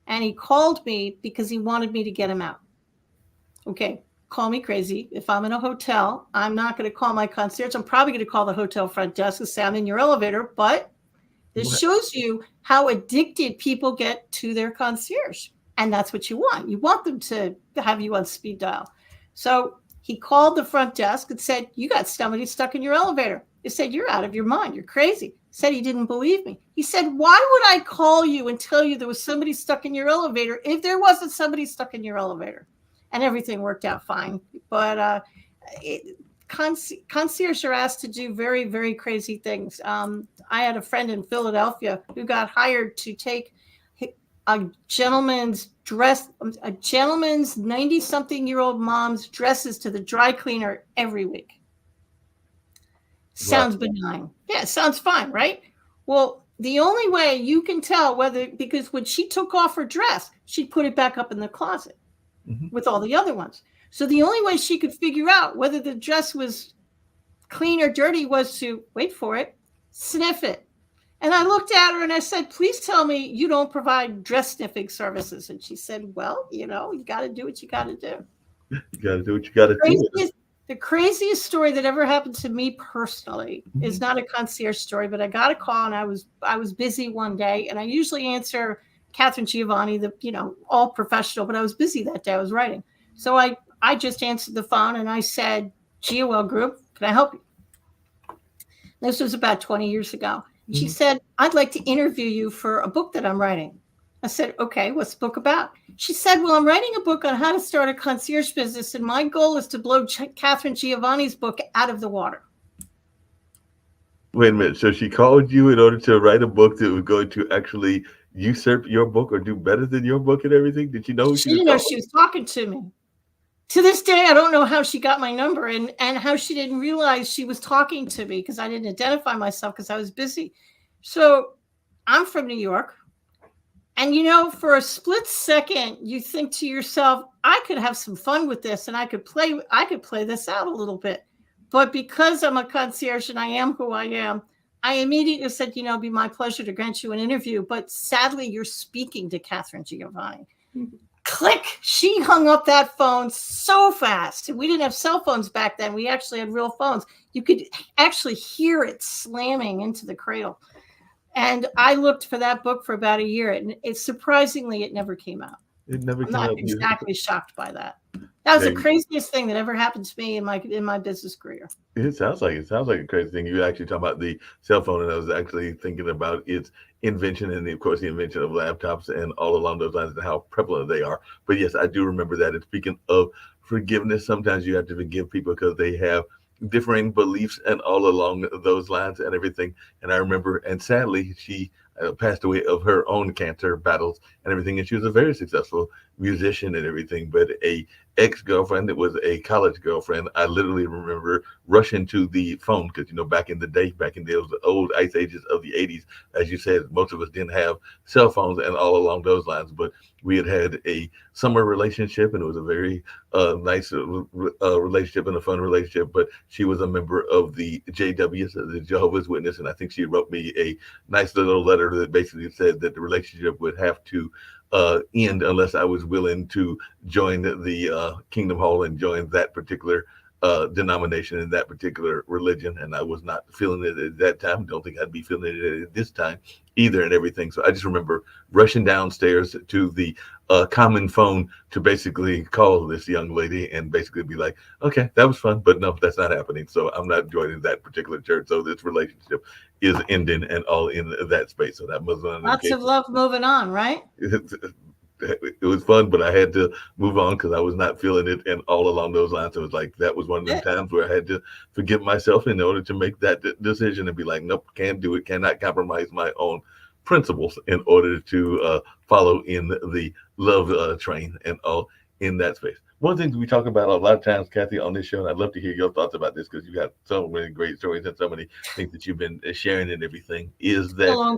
And he called me because he wanted me to get him out. Okay, call me crazy. If I'm in a hotel, I'm not going to call my concierge. I'm probably going to call the hotel front desk and say, I'm in your elevator. But this shows you how addicted people get to their concierge. And that's what you want. You want them to have you on speed dial. So he called the front desk and said, you got somebody stuck in your elevator. They said, you're out of your mind. You're crazy. Said he didn't believe me. He said, why would I call you and tell you there was somebody stuck in your elevator if there wasn't somebody stuck in your elevator? and everything worked out fine. But concierge are asked to do very, very crazy things. I had a friend in Philadelphia who got hired to take a gentleman's 90-something-year-old mom's dresses to the dry cleaner every week. Sounds benign. Yeah, it sounds fine, right? Well, the only way you can tell because when she took off her dress, she'd put it back up in the closet with all the other ones. So the only way she could figure out whether the dress was clean or dirty was to, wait for it, sniff it. And I looked at her and I said, please tell me you don't provide dress sniffing services. And she said, well, you got to do what you got to do. You got to do what you got to do. The craziest story that ever happened to me personally is not a concierge story, but I got a call and I was busy one day, and I usually answer Catherine Giovanni, all professional, but I was busy that day. I was writing. So I just answered the phone and I said, GOL Group, can I help you? This was about 20 years ago. She said, I'd like to interview you for a book that I'm writing. I said, okay, what's the book about? She said, well, I'm writing a book on how to start a concierge business, and my goal is to blow Catherine Giovanni's book out of the water. Wait a minute. So she called you in order to write a book that was going to actually usurp your book or do better than your book and everything? Did you know who she didn't know she was talking to me? To this day, I don't know how she got my number and how she didn't realize she was talking to me, because I didn't identify myself because I was busy. So I'm from New York. And, for a split second, you think to yourself, I could have some fun with this and I could play this out a little bit. But because I'm a concierge and I am who I am, I immediately said, it'd be my pleasure to grant you an interview. But sadly, you're speaking to Catherine Giovanni. Click. She hung up that phone so fast. We didn't have cell phones back then. We actually had real phones. You could actually hear it slamming into the cradle. And I looked for that book for about a year, and surprisingly, it never came out. It never I'm came out. not exactly shocked by that. That was the craziest thing that ever happened to me in my business career. It sounds like a crazy thing. You actually talking about the cell phone, and I was actually thinking about its invention and, of course, the invention of laptops and all along those lines and how prevalent they are. But yes, I do remember that. And speaking of forgiveness, sometimes you have to forgive people because they have differing beliefs and all along those lines and everything. And I remember, and sadly, she passed away of her own cancer battles and everything. And she was a very successful musician and everything, but a ex-girlfriend that was a college girlfriend, I literally remember rushing to the phone because, back in those old ice ages of the 80s, as you said, most of us didn't have cell phones and all along those lines, but we had a summer relationship, and it was a very nice relationship and a fun relationship. But she was a member of the JWs, the Jehovah's Witness, and I think she wrote me a nice little letter that basically said that the relationship would have to end unless I was willing to join the Kingdom Hall and join that particular denomination and that particular religion. And I was not feeling it at that time. Don't think I'd be feeling it at this time either and everything. So I just remember rushing downstairs to the common phone to basically call this young lady and basically be like, okay, that was fun, but no, that's not happening. So I'm not joining that particular church. So this relationship is ending and all in that space. So that was lots of love moving on, right? It was fun, but I had to move on because I was not feeling it. And all along those lines, it was like, that was one of the times where I had to forgive myself in order to make that decision and be like, nope, can't do it. Cannot compromise my own principles in order to follow in the love train and all in that space. One of the things we talk about a lot of times, Kathy, on this show, and I'd love to hear your thoughts about this because you got so many great stories and so many things that you've been sharing and everything, is that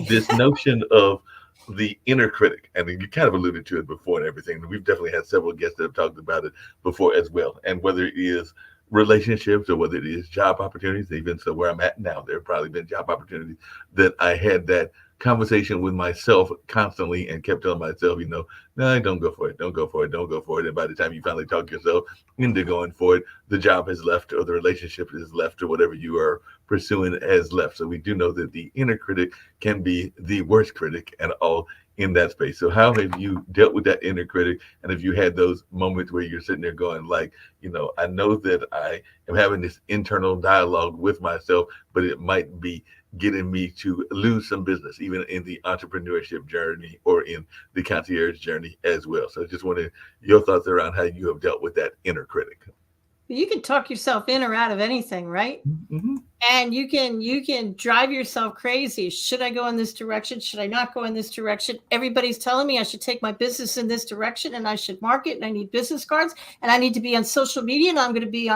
this notion of the inner critic, and you kind of alluded to it before and everything. We've definitely had several guests that have talked about it before as well. And whether it is relationships or whether it is job opportunities, even so where I'm at now, there have probably been job opportunities that I had that conversation with myself constantly and kept telling myself, no, don't go for it. Don't go for it. Don't go for it. And by the time you finally talk yourself into going for it, the job has left or the relationship is left or whatever you are pursuing has left. So we do know that the inner critic can be the worst critic and all in that space. So how have you dealt with that inner critic? And if you had those moments where you're sitting there going like, I know that I am having this internal dialogue with myself, but it might be getting me to lose some business, even in the entrepreneurship journey or in the concierge journey as well. So I just wanted your thoughts around how you have dealt with that inner critic. You can talk yourself in or out of anything, right? Mm-hmm. And you can drive yourself crazy. Should I go in this direction? Should I not go in this direction? Everybody's telling me I should take my business in this direction, and I should market, and I need business cards, and I need to be on social media, and I'm going to be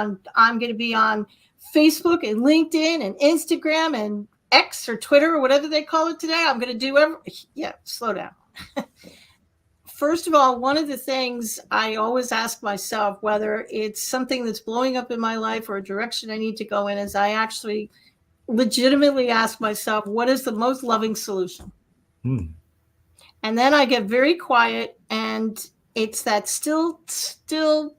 on Facebook and LinkedIn and Instagram and X or Twitter or whatever they call it today. I'm going to do slow down. First of all, one of the things I always ask myself, whether it's something that's blowing up in my life or a direction I need to go in, is I actually legitimately ask myself, what is the most loving solution? And then I get very quiet, and it's that still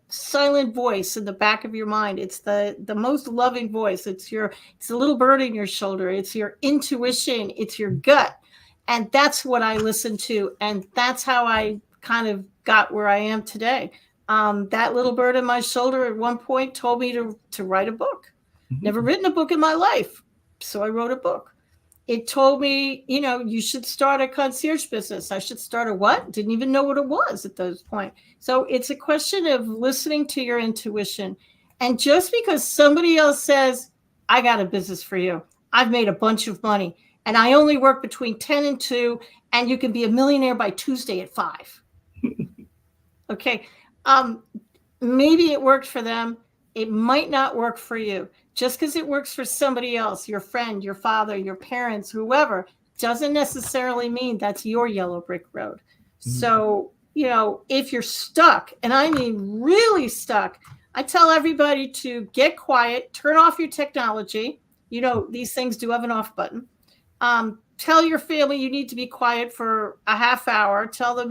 silent voice in the back of your mind. It's the most loving voice. It's the little bird in your shoulder. It's your intuition. It's your gut. And that's what I listen to. And that's how I kind of got where I am today. That little bird in my shoulder at one point told me to write a book. Never written a book in my life. So I wrote a book. It told me, you should start a concierge business. I should start a what? Didn't even know what it was at those point. So it's a question of listening to your intuition. And just because somebody else says, I got a business for you, I've made a bunch of money, and I only work between 10 and 2, and you can be a millionaire by Tuesday at 5. Okay. Maybe it worked for them. It might not work for you. Just because it works for somebody else, your friend, your father, your parents, whoever, doesn't necessarily mean that's your yellow brick road. So, if you're stuck, and I mean really stuck, I tell everybody to get quiet, turn off your technology. These things do have an off button. Tell your family you need to be quiet for a half hour. Tell them,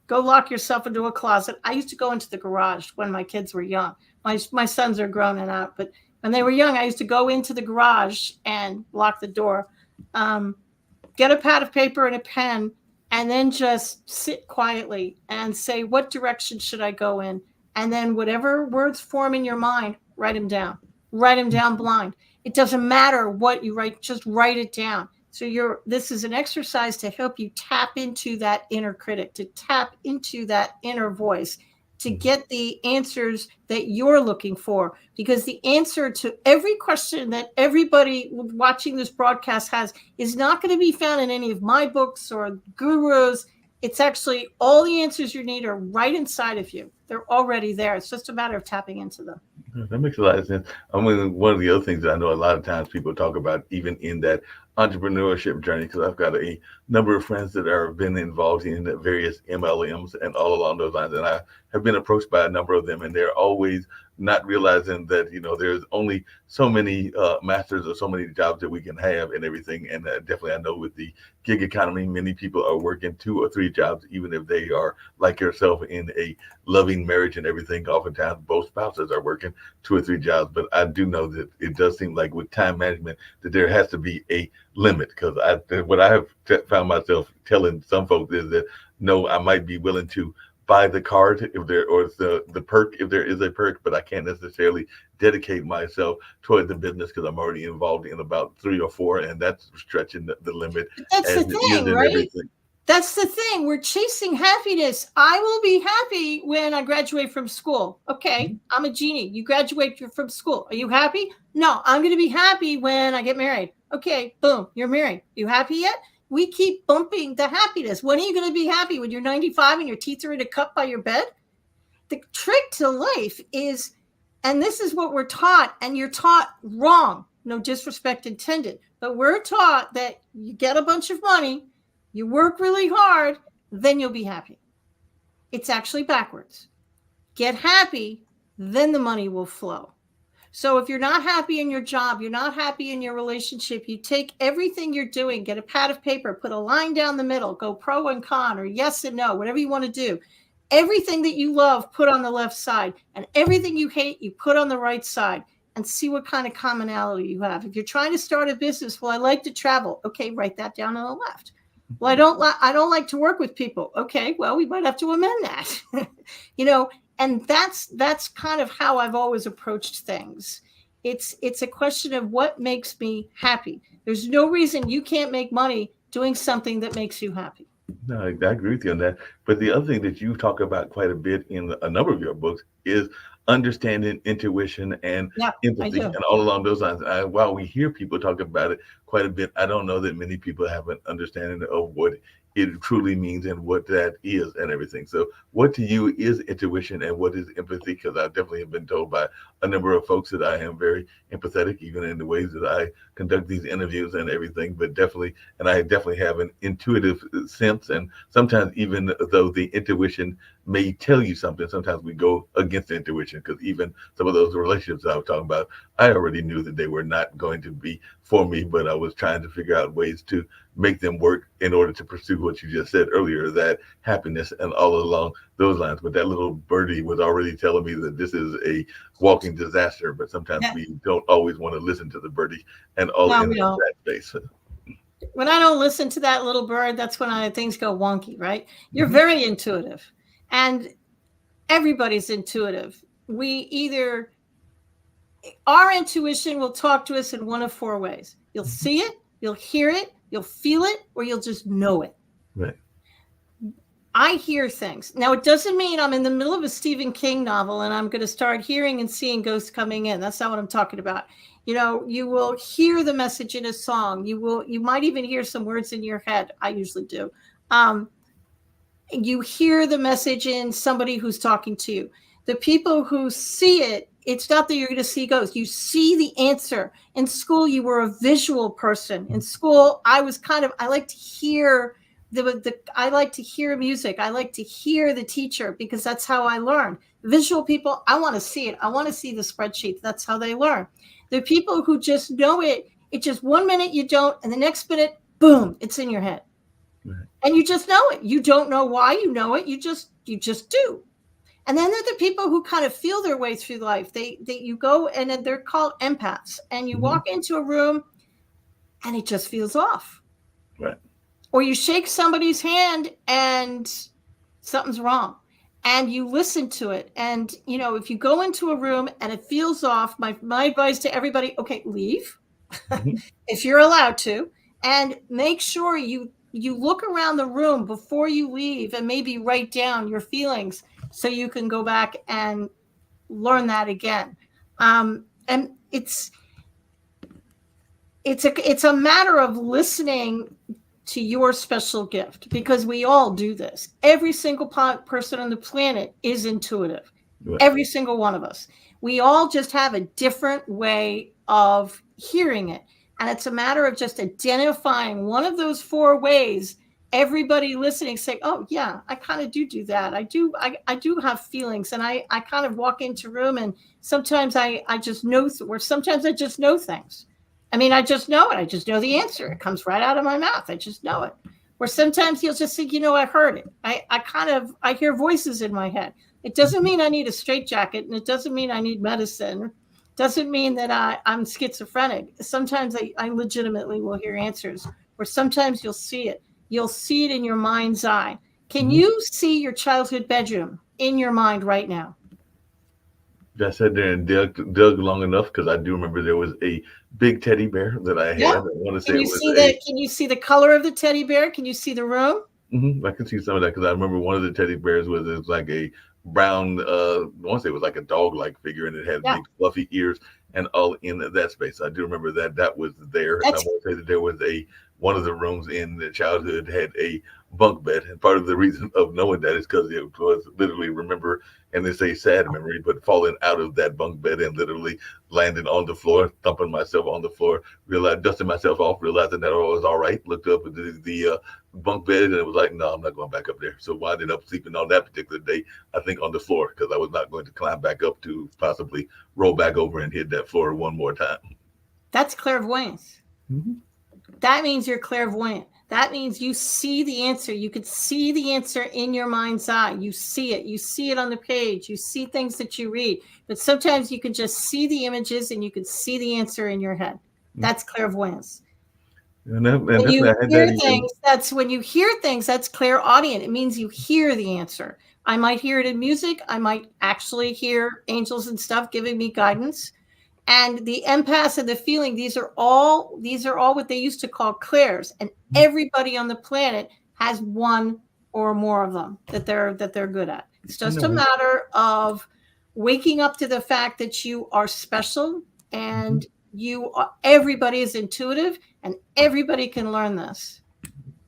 go lock yourself into a closet. I used to go into the garage when my kids were young. My sons are grown and out, but when they were young, I used to go into the garage and lock the door, get a pad of paper and a pen, and then just sit quietly and say, what direction should I go in? And then whatever words form in your mind, write them down. Write them down blind. It doesn't matter what you write, just write it down. So this is an exercise to help you tap into that inner critic, to tap into that inner voice, to get the answers that you're looking for. Because the answer to every question that everybody watching this broadcast has is not going to be found in any of my books or gurus. It's actually all the answers you need are right inside of you. They're already there. It's just a matter of tapping into them. That makes a lot of sense. I mean, one of the other things that I know a lot of times people talk about, even in that entrepreneurship journey, because I've got a number of friends that have been involved in various MLMs and all along those lines, and I have been approached by a number of them, and they're always not realizing that there's only so many masters or so many jobs that we can have and everything. And definitely, I know with the gig economy, many people are working 2 or 3 jobs, even if they are like yourself in a loving marriage and everything. Oftentimes, both spouses are working 2 or 3 jobs. But I do know that it does seem like with time management that there has to be a limit, because what I have found myself telling some folks is that no, I might be willing to buy the card if there, or the perk if there is a perk, but I can't necessarily dedicate myself toward the business because I'm already involved in about 3 or 4, and that's stretching the limit. That's the thing, right? Everything. That's the thing. We're chasing happiness. I will be happy when I graduate from school. Okay, I'm a genie. You graduate from school. Are you happy? No, I'm going to be happy when I get married. Okay, boom, you're married. You happy yet? We keep bumping the happiness. When are you going to be happy? When you're 95 and your teeth are in a cup by your bed? The trick to life is, and this is what we're taught, and you're taught wrong. No disrespect intended, but we're taught that you get a bunch of money, you work really hard, then you'll be happy. It's actually backwards. Get happy, then the money will flow. So if you're not happy in your job, you're not happy in your relationship, you take everything you're doing, get a pad of paper, put a line down the middle, go pro and con or yes and no, whatever you want to do. Everything that you love, put on the left side, and everything you hate, you put on the right side, and see what kind of commonality you have. If you're trying to start a business, well, I like to travel. Okay, write that down on the left. Well, I don't like to work with people. Okay, well, we might have to amend that. And that's kind of how I've always approached things. It's a question of what makes me happy. There's no reason you can't make money doing something that makes you happy. No, I agree with you on that. But the other thing that you talk about quite a bit in a number of your books is understanding intuition and Yeah, I empathy, do. and all along those lines. While we hear people talk about it quite a bit, I don't know that many people have an understanding of what it truly means and what that is and everything. So, what to you is intuition and what is empathy? Because I definitely have been told by a number of folks that I am very empathetic, even in the ways that I conduct these interviews and everything. But definitely, and I definitely have an intuitive sense. And sometimes, even though the intuition may tell you something, sometimes we go against the intuition, because even some of those relationships I was talking about, I already knew that they were not going to be for me, but I was trying to figure out ways to make them work in order to pursue what you just said earlier, that happiness and all along those lines. But that little birdie was already telling me that this is a walking disaster, but sometimes Yeah. we don't always want to listen to the birdie and all No, in we don't. that space. When I don't listen to that little bird, that's when things go wonky, right? You're Mhm. very intuitive, and everybody's intuitive. Our intuition will talk to us in one of four ways. You'll see it, you'll hear it, you'll feel it, or you'll just know it. Right. I hear things. Now, it doesn't mean I'm in the middle of a Stephen King novel and I'm going to start hearing and seeing ghosts coming in. That's not what I'm talking about. You will hear the message in a song. You might even hear some words in your head. I usually do. You hear the message in somebody who's talking to you. The people who see it, it's not that you're going to see ghosts. You see the answer. In school, you were a visual person. In school, I like to hear I like to hear music. I like to hear the teacher, because that's how I learn. Visual people, I want to see it. I want to see the spreadsheet. That's how they learn. The people who just know it, it's just 1 minute you don't, and the next minute, boom, it's in your head. Right. And you just know it. You don't know why you know it. You just do. And then there are the people who kind of feel their way through life. You go, and then they're called empaths. And you walk into a room and it just feels off. Right. Or you shake somebody's hand and something's wrong. And you listen to it. And, if you go into a room and it feels off, my advice to everybody, okay, leave if you're allowed to, and make sure you look around the room before you leave and maybe write down your feelings so you can go back and learn that again. And it's a matter of listening to your special gift, because we all do this. Every single person on the planet is intuitive. Right. Every single one of us. We all just have a different way of hearing it. And it's a matter of just identifying one of those four ways. Everybody listening say, oh yeah, I kind of do that. I do have feelings, and I kind of walk into a room, and sometimes I just know, or sometimes I just know things. I mean, I just know it. I just know the answer. It comes right out of my mouth. I just know it. Or sometimes you'll just think, I heard it. I hear voices in my head. It doesn't mean I need a straitjacket, and it doesn't mean I need medicine. It doesn't mean that I'm schizophrenic. Sometimes I legitimately will hear answers. Or sometimes you'll see it. You'll see it in your mind's eye. Can you see your childhood bedroom in your mind right now? I sat there and dug long enough, because I do remember there was a big teddy bear that I had. Yeah. I want to say Can you see the color of the teddy bear? Can you see the room? I can see some of that, because I remember one of the teddy bears was like a brown, I want to say it was like a dog-like figure, and it had big fluffy ears and all in that space. I do remember that was there. And I want to say that there was one of the rooms in the childhood had a bunk bed, and part of the reason of knowing that is because it was literally, remember, and it's a sad memory, but falling out of that bunk bed and literally landing on the floor, thumping myself on the floor, dusting myself off, realizing that I was all right, looked up at the bunk bed, and it was like, no, I'm not going back up there. So I ended up sleeping on that particular day, I think, on the floor, because I was not going to climb back up to possibly roll back over and hit that floor one more time. That's clairvoyance. That means you're clairvoyant. That means you see the answer. You could see the answer in your mind's eye. You see it. You see it on the page. You see things that you read. But sometimes you can just see the images, and you can see the answer in your head. That's clairvoyance. When you hear things, that's clairaudient. It means you hear the answer. I might hear it in music. I might actually hear angels and stuff giving me guidance. And the empaths and the feeling, these are all what they used to call clairs. And everybody on the planet has one or more of them that they're good at. It's just a matter of waking up to the fact that you are special, and everybody is intuitive, and everybody can learn this.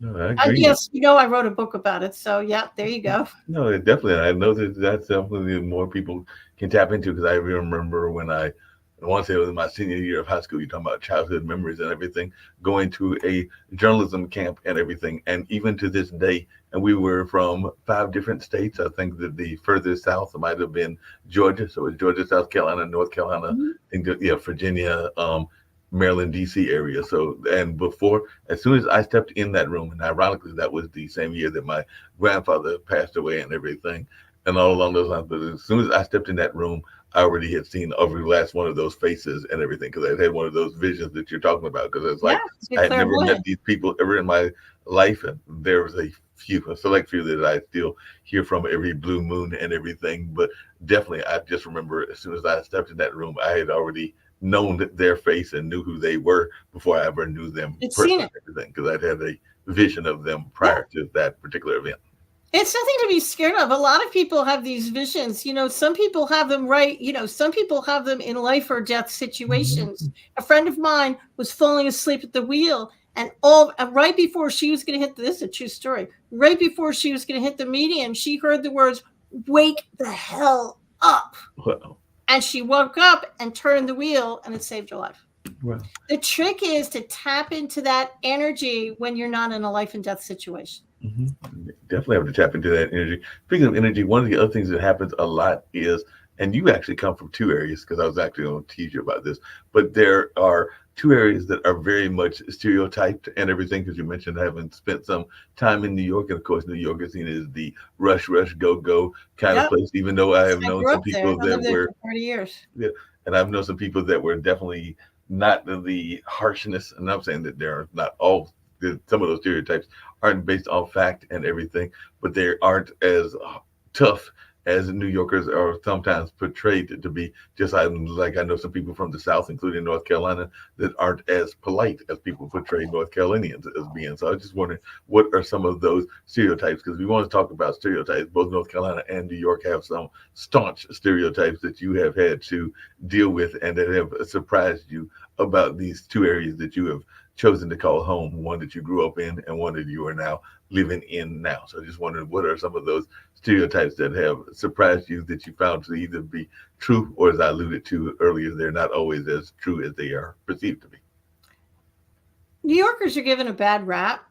No, I agree. Yes, I wrote a book about it. So yeah, there you go. No, definitely. I know that's definitely more people can tap into, because I remember when I want to say it was my senior year of high school, you're talking about childhood memories and everything, going to a journalism camp and everything. And even to this day, and we were from 5 different states. I think that the furthest south might have been Georgia. So it's Georgia, South Carolina, North Carolina, I think that, Virginia, Maryland, DC area. So, and as soon as I stepped in that room, and ironically, that was the same year that my grandfather passed away and everything, and all along those lines. But as soon as I stepped in that room, I already had seen every last one of those faces and everything, because I had one of those visions that you're talking about. Because it's like, I had never met these people ever in my life, and there was a select few that I still hear from every blue moon and everything. But definitely, I just remember as soon as I stepped in that room, I had already known their face and knew who they were before I ever knew them personally, and everything, because I'd had a vision of them prior to that particular event. It's nothing to be scared of. A lot of people have these visions. Some people have them some people have them in life or death situations. A friend of mine was falling asleep at the wheel, and right before she was going to hit, this is a true story, right before she was going to hit the median, she heard the words, "Wake the hell up." Wow. And she woke up and turned the wheel, and it saved her life. Wow. The trick is to tap into that energy when you're not in a life and death situation. Definitely have to tap into that energy. Speaking of energy, one of the other things that happens a lot is, and you actually come from 2 areas, because I was actually going to teach you about this, but there are 2 areas that are very much stereotyped and everything, because you mentioned having spent some time in New York, and of course New York is seen as the rush, go kind of place, even though I have known some people that were for 30 years. Yeah, and I've known some people that were definitely not the harshness, and I'm saying that there are not all, some of those stereotypes aren't based on fact and everything, but they aren't as tough as New Yorkers are sometimes portrayed to be. Just like I know some people from the South, including North Carolina, that aren't as polite as people portray North Carolinians as being. So I was just wondering, what are some of those stereotypes? Because we want to talk about stereotypes. Both North Carolina and New York have some staunch stereotypes that you have had to deal with and that have surprised you about these 2 areas that you have chosen to call home, one that you grew up in and one that you are now living in now. So I just wondered, what are some of those stereotypes that have surprised you that you found to either be true, or, as I alluded to earlier, they're not always as true as they are perceived to be? New Yorkers are given a bad rap.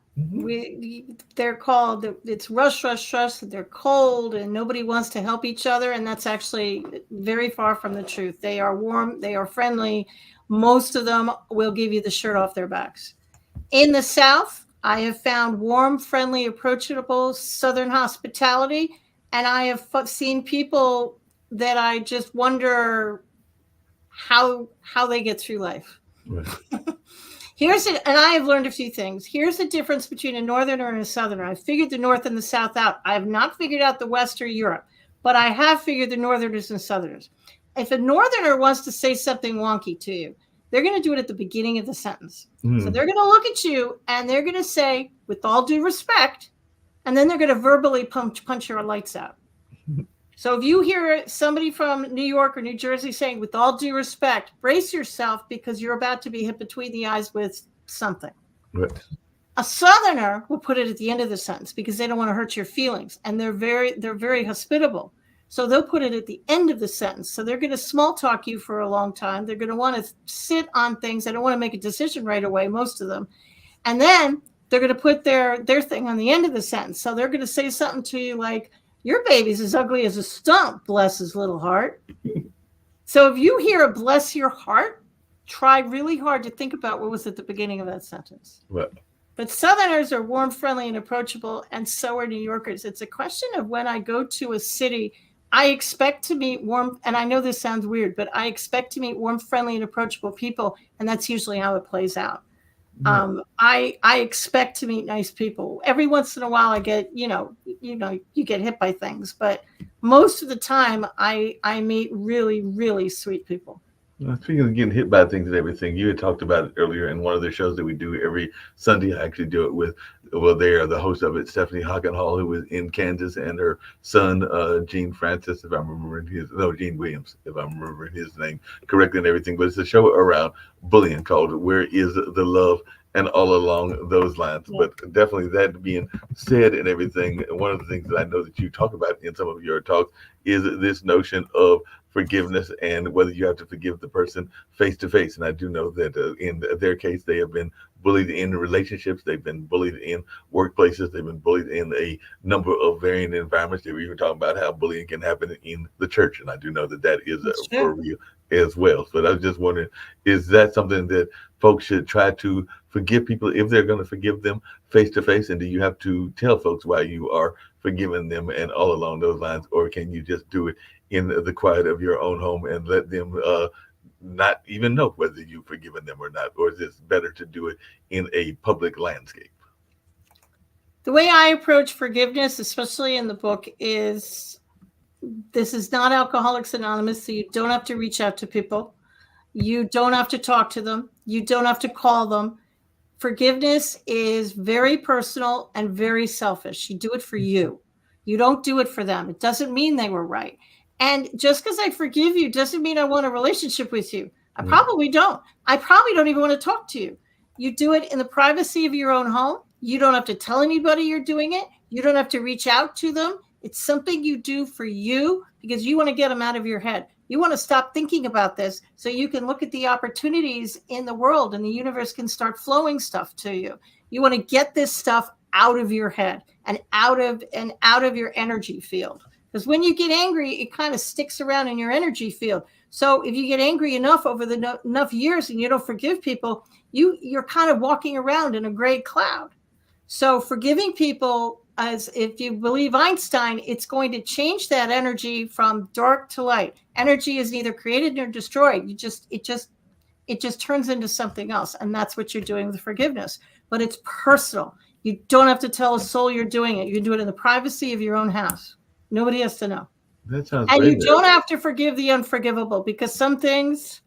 They're called, it's rush, they're cold, and nobody wants to help each other, and that's actually very far from the truth. They are warm, they are friendly. Most of them will give you the shirt off their backs. In the South, I have found warm, friendly, approachable Southern hospitality, and I have seen people that I just wonder how they get through life. Right. And I have learned a few things. Here's the difference between a Northerner and a Southerner. I figured the North and the South out. I have not figured out the West or Europe, but I have figured the Northerners and Southerners. If a Northerner wants to say something wonky to you, they're going to do it at the beginning of the sentence. So they're going to look at you and they're going to say, "With all due respect," and then they're going to verbally punch your lights out. So if you hear somebody from New York or New Jersey saying, "With all due respect," brace yourself, because you're about to be hit between the eyes with something. Right. A Southerner will put it at the end of the sentence because they don't want to hurt your feelings, and they're very hospitable. So they'll put it at the end of the sentence. So they're going to small talk you for a long time. They're going to want to sit on things. They don't want to make a decision right away, most of them. And then they're going to put their thing on the end of the sentence. So they're going to say something to you like, "Your baby's as ugly as a stump, bless his little heart." So if you hear a "bless your heart," try really hard to think about what was at the beginning of that sentence. Right. But Southerners are warm, friendly, and approachable, and so are New Yorkers. It's a question of, when I go to a city, I expect to meet warm, and I know this sounds weird, but I expect to meet warm, friendly, and approachable people, and that's usually how it plays out. I expect to meet nice people. Every once in a while, I get, you get hit by things, but most of the time, I meet really, really sweet people. Speaking of getting hit by things and everything, you had talked about it earlier in one of the shows that we do every Sunday. I actually do it with, well, they are the host of it, Stephanie Hockenhall, who was in Kansas, and her son, Gene Francis, if I'm remembering Gene Williams, if I'm remembering his name correctly and everything. But it's a show around bullying called Where Is the Love? And all along those lines. Yeah. But definitely that being said and everything, one of the things that I know that you talk about in some of your talks is this notion of forgiveness and whether you have to forgive the person face to face. And I do know that in their case, they have been bullied in relationships, they've been bullied in workplaces, they've been bullied in a number of varying environments. They were even talking about how bullying can happen in the church. And I do know that that is for real as well. So I was just wondering, is that something that folks should try to forgive people if they're going to forgive them face to face? And do you have to tell folks why you are forgiving them and all along those lines? Or can you just do it in the quiet of your own home and let them not even know whether you've forgiven them or not? Or is it better to do it in a public landscape? The way I approach forgiveness, especially in the book, is this is not Alcoholics Anonymous, so you don't have to reach out to people. You don't have to talk to them. You don't have to call them. Forgiveness is very personal and very selfish. You do it for you. You don't do it for them. It doesn't mean they were right. And just because I forgive you doesn't mean I want a relationship with you. I probably don't. I probably don't even want to talk to you. You do it in the privacy of your own home. You don't have to tell anybody you're doing it. You don't have to reach out to them. It's something you do for you because you want to get them out of your head. You want to stop thinking about this so you can look at the opportunities in the world and the universe can start flowing stuff to you. You want to get this stuff out of your head and out of your energy field. Because when you get angry, it kind of sticks around in your energy field. So if you get angry enough over enough years and you don't forgive people, you're kind of walking around in a gray cloud. So forgiving people, as if you believe Einstein, it's going to change that energy from dark to light. Energy is neither created nor destroyed. It just turns into something else. And that's what you're doing with forgiveness. But it's personal. You don't have to tell a soul you're doing it. You can do it in the privacy of your own house. Nobody has to know. That sounds and great. You don't have to forgive the unforgivable because some things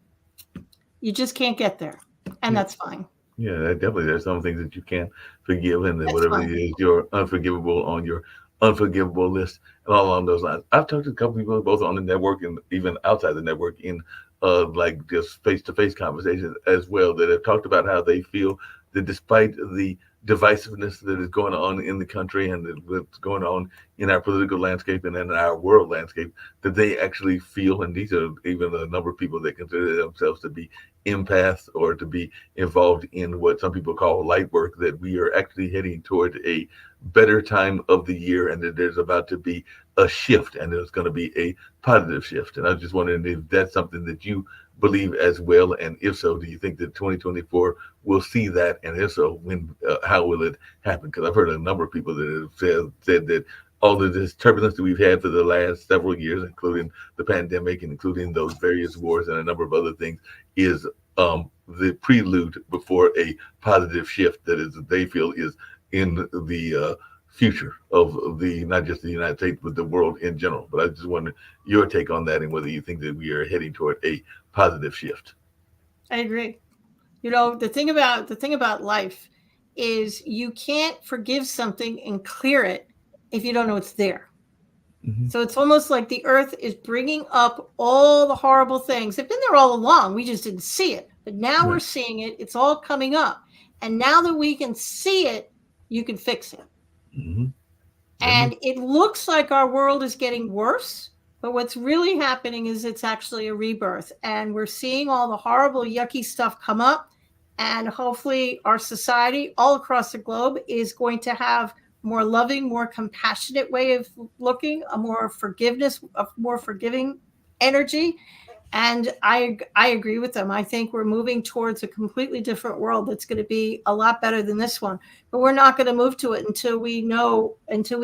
you just can't get there. And that's fine. Yeah, definitely. There's some things that you can't forgive, and then That's whatever fine. it is, you're unforgivable on your unforgivable list, and all along those lines. I've talked to a couple people, both on the network and even outside the network, in like just face-to-face conversations as well, that have talked about how they feel that despite the divisiveness that is going on in the country and what's going on in our political landscape and in our world landscape, that they actually feel, and these are even a number of people that consider themselves to be empaths or to be involved in what some people call light work, that we are actually heading toward a better time of the year and that there's about to be a shift and there's going to be a positive shift. And I was just wondering if that's something that you believe as well, and if so, do you think that 2024 will see that, and if so, when, how will it happen? Because I've heard a number of people that have said that all of this turbulence that we've had for the last several years, including the pandemic and including those various wars and a number of other things, is the prelude before a positive shift that is, they feel, is in the future of the, not just the United States, but the world in general. But I just wonder your take on that and whether you think that we are heading toward a positive shift. I agree. You know, the thing about life is you can't forgive something and clear it if you don't know it's there. Mm-hmm. So it's almost like the earth is bringing up all the horrible things. They've been there all along. We just didn't see it. But now we're seeing it. It's all coming up. And now that we can see it, you can fix it. Mm-hmm. And it looks like our world is getting worse. But what's really happening is it's actually a rebirth. And we're seeing all the horrible, yucky stuff come up. And hopefully our society all across the globe is going to have more loving, more compassionate way of looking, a more forgiving energy. And I agree with them. I think we're moving towards a completely different world that's going to be a lot better than this one. But we're not going to move to it until we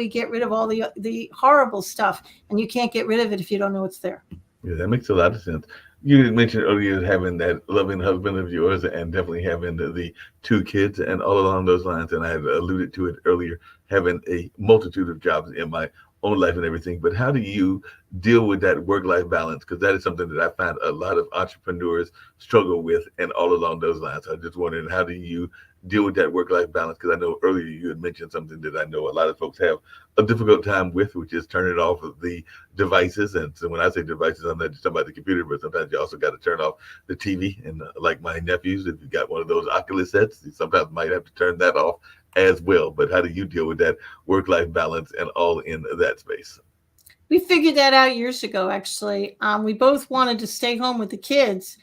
get rid of all the horrible stuff. And you can't get rid of it if you don't know it's there. Yeah, that makes a lot of sense. You mentioned earlier having that loving husband of yours and definitely having the two kids and all along those lines. And I had alluded to it earlier, having a multitude of jobs in my own life and everything. But how do you deal with that work-life balance? Because that is something that I find a lot of entrepreneurs struggle with, and all along those lines. I just wondering, how do you deal with that work-life balance? Because I know earlier you had mentioned something that I know a lot of folks have a difficult time with, which is turning off of the devices. And so when I say devices, I'm not just talking about the computer, but sometimes you also got to turn off the TV. And like my nephews, if you got one of those Oculus sets, you sometimes might have to turn that off as well. But how do you deal with that work-life balance and all in that space? We figured that out years ago, actually. We both wanted to stay home with the kids,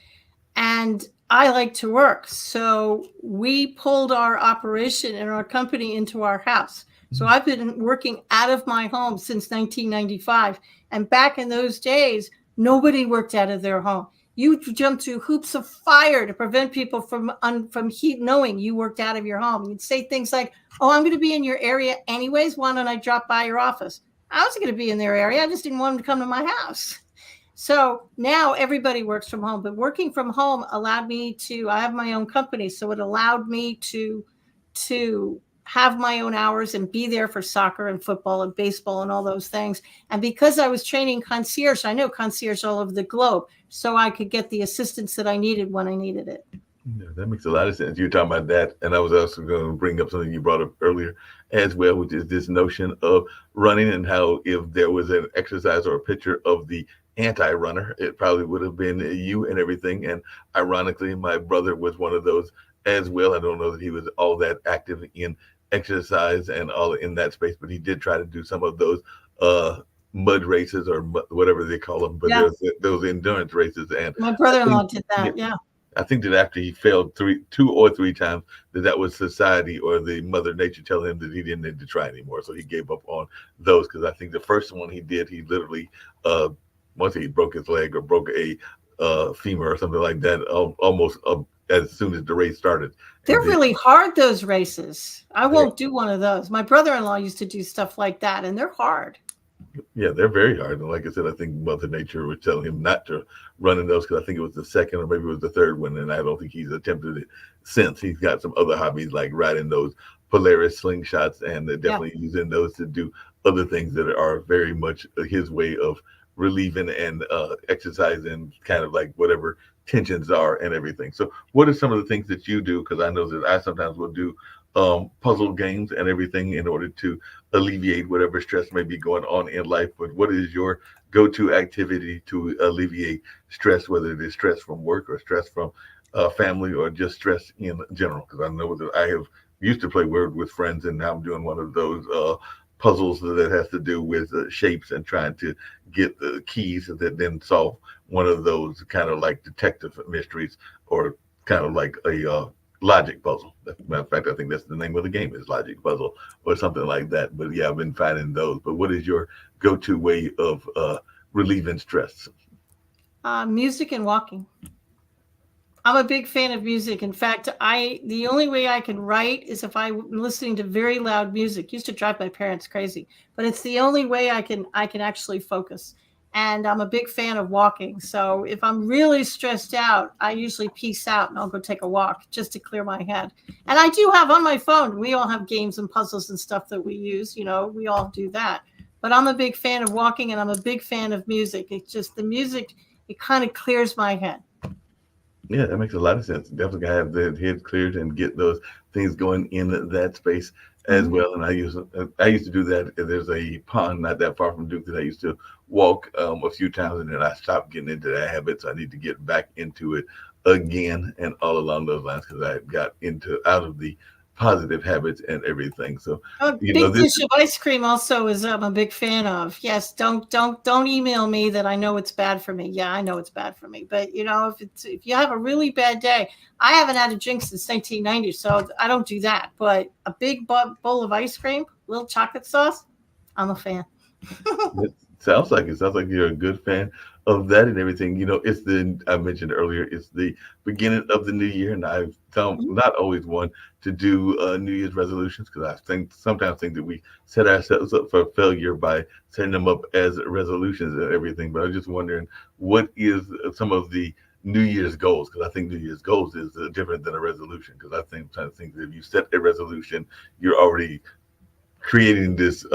and I like to work. So we pulled our operation and our company into our house. So I've been working out of my home since 1995. And back in those days, nobody worked out of their home. You jumped through hoops of fire to prevent people from heat, knowing you worked out of your home. You'd say things like, "Oh, I'm going to be in your area anyways. Why don't I drop by your office?" I wasn't going to be in their area. I just didn't want them to come to my house. So now everybody works from home, but working from home allowed me to, I have my own company. So it allowed me to have my own hours and be there for soccer and football and baseball and all those things. And because I was training concierge, I know concierge all over the globe, so I could get the assistance that I needed when I needed it. Yeah, that makes a lot of sense. You're talking about that, and I was also going to bring up something you brought up earlier as well, which is this notion of running, and how if there was an exercise or a picture of the anti-runner, it probably would have been you and everything. And ironically, my brother was one of those as well. I don't know that he was all that active in exercise and all in that space, but he did try to do some of those mud races or whatever they call them, but Yeah. those endurance races. And My brother-in-law did that. yeah, Yeah. I think that after he failed two or three times, that was society or the Mother Nature telling him that he didn't need to try anymore. So he gave up on those, because I think the first one he did, he literally once he broke his leg or broke a femur or something like that, almost as soon as the race started. They're And then, really hard, those races. I won't do one of those. My brother-in-law used to do stuff like that, and they're hard. yeah, they're very hard. And like I said, I think Mother Nature was telling him not to run in those, because I think it was the second or maybe it was the third one. And I don't think he's attempted it since. He's got some other hobbies like riding those Polaris slingshots, and definitely using those to do other things that are very much his way of relieving and exercising kind of like whatever tensions are and everything. So what are some of the things that you do? Because I know that I sometimes will do puzzle games and everything in order to alleviate whatever stress may be going on in life. But what is your go-to activity to alleviate stress, whether it is stress from work or stress from family or just stress in general? Because I know that I have used to play Word with friends, and now I'm doing one of those puzzles that has to do with shapes and trying to get the keys that then solve one of those kind of like detective mysteries, or kind of like a logic puzzle. Matter of fact, I think that's the name of the game, is logic puzzle or something like that. But yeah, I've been finding those. But what is your go-to way of relieving stress? Music and walking. I'm a big fan of music. In fact, the only way I can write is if I'm listening to very loud music. It used to drive my parents crazy, but it's the only way I can actually focus. And I'm a big fan of walking. So if I'm really stressed out, I usually peace out and I'll go take a walk just to clear my head. And I do have on my phone, we all have games and puzzles and stuff that we use, we all do that. But I'm a big fan of walking, and I'm a big fan of music. It's just the music, it kind of clears my head. Yeah, that makes a lot of sense. Definitely gotta have the head cleared and get those things going in that space as well. And I used to do that. There's a pond not that far from Duke that I used to walk a few times, and then I stopped getting into that habit. So I need to get back into it again, and all along those lines, because I got out of the positive habits and everything. So Big dish of ice cream also is I'm a big fan of. Yes, don't email me that I know it's bad for me. Yeah, I know it's bad for me, but if you have a really bad day, I haven't had a drink since 1990, so I don't do that. But a big bowl of ice cream, little chocolate sauce, I'm a fan. It sounds like you're a good fan of that and everything. I mentioned earlier, it's the beginning of the new year, and I've not always one to do New Year's resolutions, because I sometimes think that we set ourselves up for failure by setting them up as resolutions and everything. But I'm just wondering, what is some of the New Year's goals? Because I think New Year's goals is different than a resolution. Because I think that if you set a resolution, you're already creating this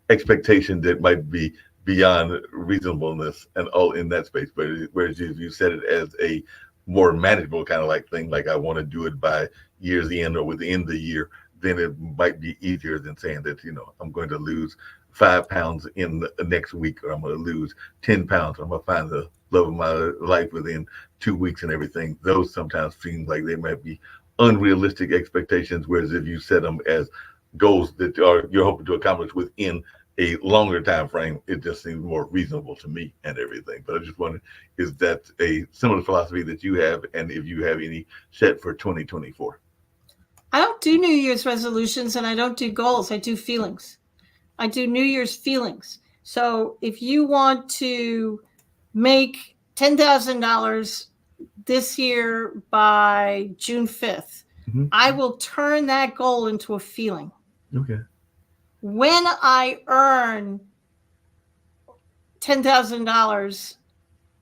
expectation that might be beyond reasonableness and all in that space. But whereas if you set it as a more manageable kind of like thing, like I want to do it by year's end or within the year, then it might be easier than saying that, I'm going to lose 5 pounds in the next week, or I'm going to lose 10 pounds. I'm going to find the love of my life within 2 weeks and everything. Those sometimes seem like they might be unrealistic expectations. Whereas if you set them as goals that you're hoping to accomplish within a longer time frame, it just seems more reasonable to me and everything. But I just wondered, is that a similar philosophy that you have, and if you have any set for 2024? I don't do New Year's resolutions, and I don't do goals. I do feelings. I do New Year's feelings. So if you want to make $10,000 this year by June 5th, I will turn that goal into a feeling. Okay. When I earn $10,000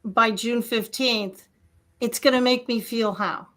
by June 15th, it's going to make me feel how.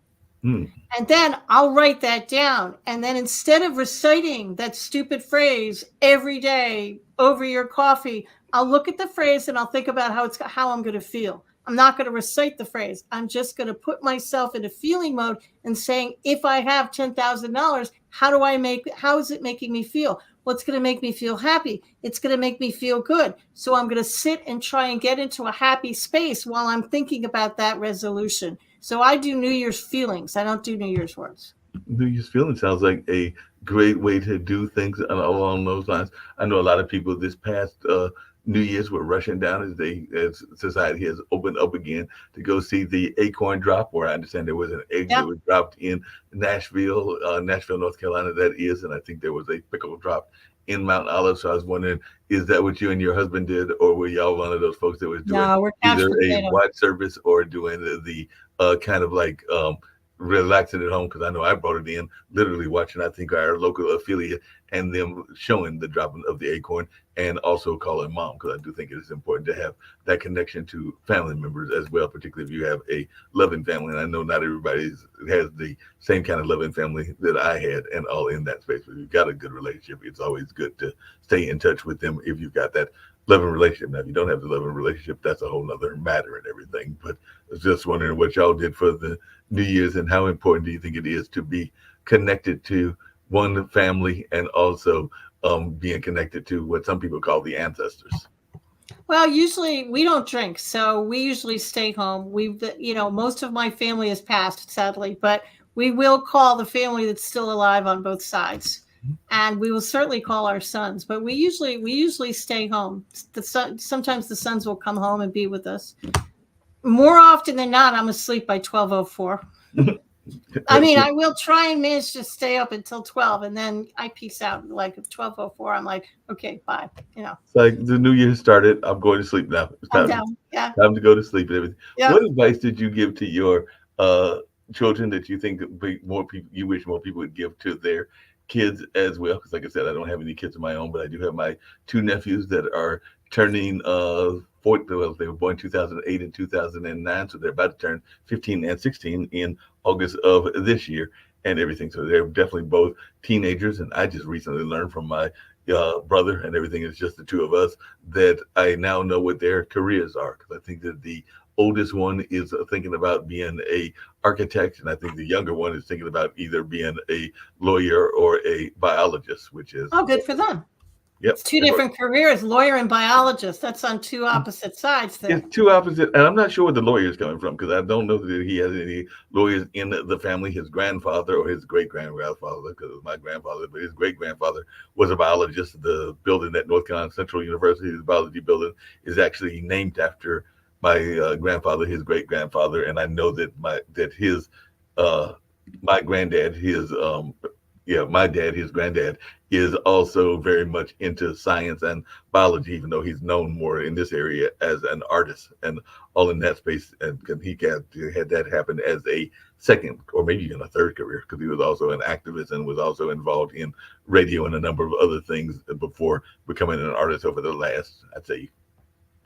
And then I'll write that down. And then instead of reciting that stupid phrase every day over your coffee, I'll look at the phrase and I'll think about how I'm going to feel. I'm not going to recite the phrase. I'm just going to put myself into feeling mode and saying, if I have $10,000, how is it making me feel? What's going to make me feel happy? It's going to make me feel good. So I'm going to sit and try and get into a happy space while I'm thinking about that resolution. So I do New Year's feelings. I don't do New Year's words. New Year's feelings sounds like a great way to do things along those lines. I know a lot of people this past New Year's were rushing down as society has opened up again to go see the acorn drop, where I understand there was an egg that was dropped in Nashville, North Carolina, that is. And I think there was a pickle drop in Mount Olive. So I was wondering, is that what you and your husband did, or were y'all one of those folks that was doing either a watch service or doing the kind of like relaxing at home? Because I know I brought it in, literally watching, I think, our local affiliate and them showing the dropping of the acorn, and also calling mom, because I do think it is important to have that connection to family members as well, particularly if you have a loving family. And I know not everybody has the same kind of loving family that I had, and all in that space. But if you've got a good relationship, it's always good to stay in touch with them if you've got that loving relationship. Now, if you don't have the loving relationship, that's a whole nother matter and everything. But I was just wondering what y'all did for the New Year's, and how important do you think it is to be connected to one family, and also being connected to what some people call the ancestors? Well, usually we don't drink, so we usually stay home. Most of my family has passed, sadly, but we will call the family that's still alive on both sides. And we will certainly call our sons, but we usually stay home. Sometimes the sons will come home and be with us. More often than not, I'm asleep by 12:04. I mean, I will try and manage to stay up until 12, and then I peace out. Like at 12:04, I'm like, okay, bye. It's like the New Year started. I'm going to sleep now. It's time, time to go to sleep and everything. Yeah. What advice did you give to your children that you think you wish more people would give to their kids as well? Because like I said, I don't have any kids of my own, but I do have my two nephews that are turning 40. Well, they were born 2008 and 2009, so they're about to turn 15 and 16 in August of this year and everything. So they're definitely both teenagers, and I just recently learned from my brother and everything. It's just the two of us that I now know what their careers are, because I think that the oldest one is thinking about being a architect, and I think the younger one is thinking about either being a lawyer or a biologist, which is good for them. Yep. It's two different careers, lawyer and biologist. That's on two opposite sides there. It's two opposite, and I'm not sure where the lawyer is coming from, because I don't know that he has any lawyers in the family. His grandfather or his great-grandfather, because it was my grandfather, but his great-grandfather was a biologist. The building at North Carolina Central University, the biology building, is actually named after my grandfather, his great-grandfather. And I know that my dad, his granddad is also very much into science and biology, even though he's known more in this area as an artist and all in that space. And he had that happen as a second or maybe even a third career, because he was also an activist and was also involved in radio and a number of other things before becoming an artist over the last, I'd say,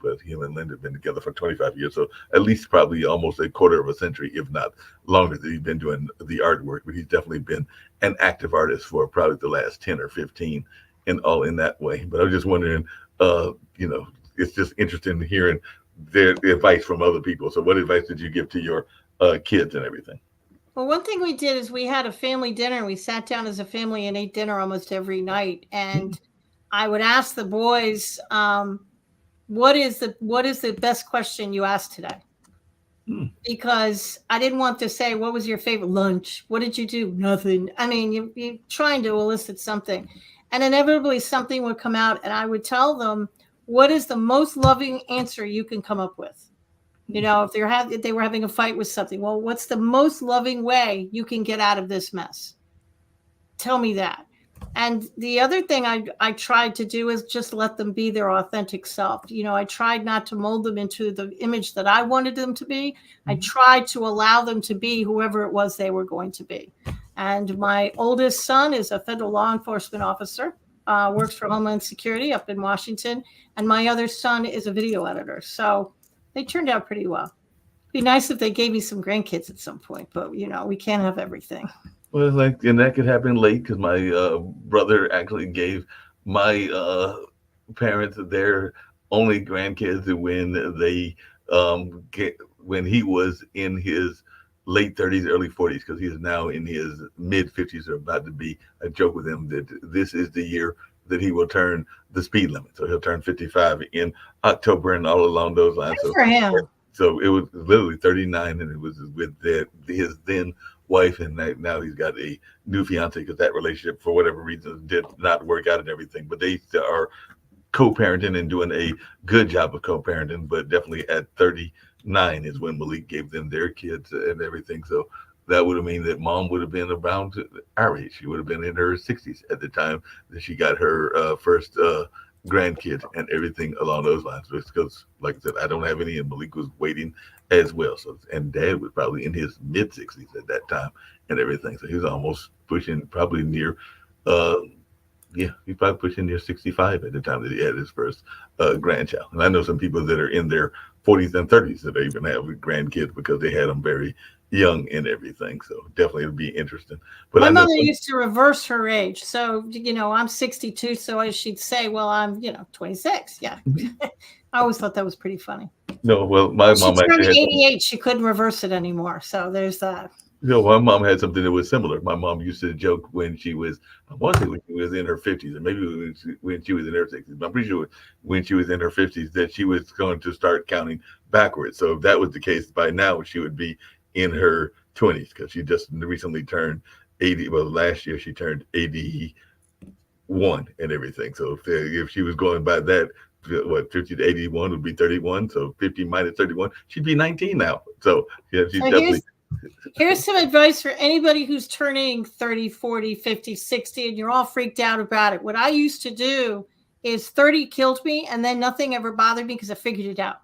but him and Linda have been together for 25 years. So at least probably almost a quarter of a century, if not longer, that he's been doing the artwork. But he's definitely been an active artist for probably the last 10 or 15 and all in that way. But I was just wondering, you know, it's just interesting hearing their advice from other people. So what advice did you give to your kids and everything? Well, one thing we did is we had a family dinner. We sat down as a family and ate dinner almost every night. And I would ask the boys, what is the best question you asked today? Because I didn't want to say, what was your favorite lunch? What did you do? Nothing. I mean, you're trying to elicit something. And inevitably something would come out, and I would tell them, what is the most loving answer you can come up with? You know, if they were having a fight with something, well, what's the most loving way you can get out of this mess? Tell me that. And the other thing I tried to do is just let them be their authentic self. You know, I tried not to mold them into the image that I wanted them to be. I tried to allow them to be whoever it was they were going to be. And my oldest son is a federal law enforcement officer, works for Homeland Security up in Washington. And my other son is a video editor. So they turned out pretty well. It'd be nice if they gave me some grandkids at some point, but you know, we can't have everything. Well, like, and that could happen late because my brother actually gave my parents their only grandkids when they when he was in his late 30s, early 40s, because he is now in his mid 50s or about to be. I joke with him that this is the year that he will turn the speed limit. So he'll turn 55 in October and all along those lines. Good for him. So it was literally 39, and it was with his then wife, and now he's got a new fiance because that relationship, for whatever reason, did not work out and everything. But they are co-parenting and doing a good job of co-parenting. But definitely at 39 is when Malik gave them their kids and everything. So that would have mean that mom would have been around our age. She would have been in her 60s at the time that she got her first grandkid and everything along those lines. Because, like I said, I don't have any, and Malik was waiting as well. So, and Dad was probably in his mid 60s at that time and everything. So he was almost pushing, probably near, he's probably pushing near 65 at the time that he had his first grandchild. And I know some people that are in their 40s and 30s that even have grandkids because they had them very young and everything. So definitely it'll be interesting. But my mother used to reverse her age. So, you know, I'm 62. So she'd say, well, I'm, 26. Yeah. I always thought that was pretty funny. No, well, my mom actually had 88. She couldn't reverse it anymore. So there's that. My mom had something that was similar. My mom used to joke when she was, I want to say when she was in her 50s, and maybe when she was in her 60s, but I'm pretty sure when she was in her 50s that she was going to start counting backwards. So if that was the case, by now she would be in her 20s because she just recently turned 80. Well, last year she turned 81 and everything. So if she was going by that, 50 to 81 would be 31. So 50 minus 31, she'd be 19 now. So yeah, she's definitely. Here's some advice for anybody who's turning 30, 40, 50, 60, and you're all freaked out about it. What I used to do is 30 killed me, and then nothing ever bothered me because I figured it out.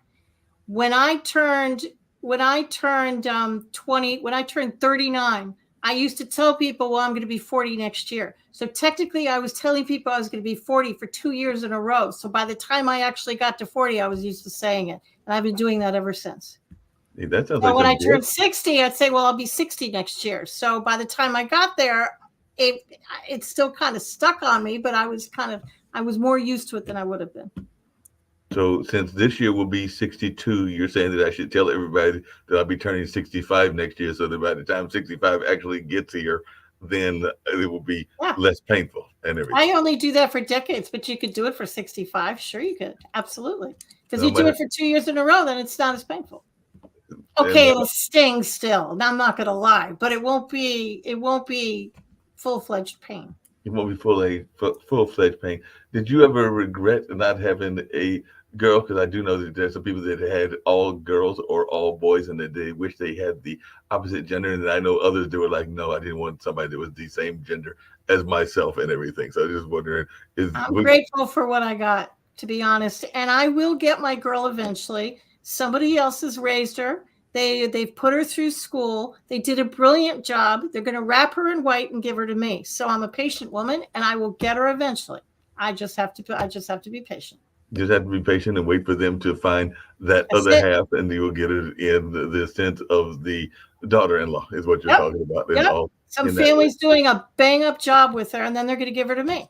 When I turned 39, I used to tell people, well, I'm going to be 40 next year. So technically I was telling people I was going to be 40 for 2 years in a row. So by the time I actually got to 40, I was used to saying it. And I've been doing that ever since. Hey, that sounds like when I turned 60, I'd say, well, I'll be 60 next year. So by the time I got there, it still kind of stuck on me, but I was more used to it than I would have been. So since this year will be 62, you're saying that I should tell everybody that I'll be turning 65 next year, so that by the time 65 actually gets here, then it will be less painful and everything. I only do that for decades, but you could do it for 65. Sure, you could. Absolutely. Because you do it for 2 years in a row, then it's not as painful. Okay, it'll sting still. Now, I'm not going to lie, but it won't be full-fledged pain. It won't be full-fledged pain. Did you ever regret not having a girl? Because I do know that there's some people that had all girls or all boys, and that they wish they had the opposite gender. And I know others that were like, no, I didn't want somebody that was the same gender as myself and everything. So I was just wondering, I'm grateful for what I got, to be honest. And I will get my girl eventually. Somebody else has raised her. They've put her through school. They did a brilliant job. They're going to wrap her in white and give her to me. So I'm a patient woman, and I will get her eventually. I just have to be patient. Just have to be patient and wait for them to find that other half, and you will get it in the sense of the daughter-in-law is what you're talking about. Some family's doing a bang-up job with her, and then they're going to give her to me.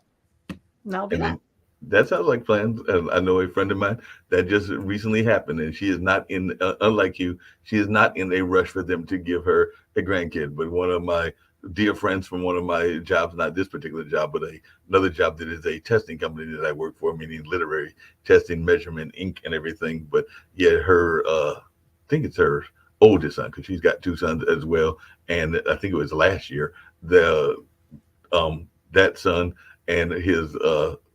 And I'll be And that. then that sounds like plans. I know a friend of mine that just recently happened, and she is not in, unlike you, she is not in a rush for them to give her a grandkid. But one of my dear friends from one of my jobs, not this particular job, but another job that is a testing company that I work for, meaning literary testing, measurement, ink, and everything. But yeah, her, I think it's her oldest son, because she's got two sons as well. And I think it was last year, the that son and his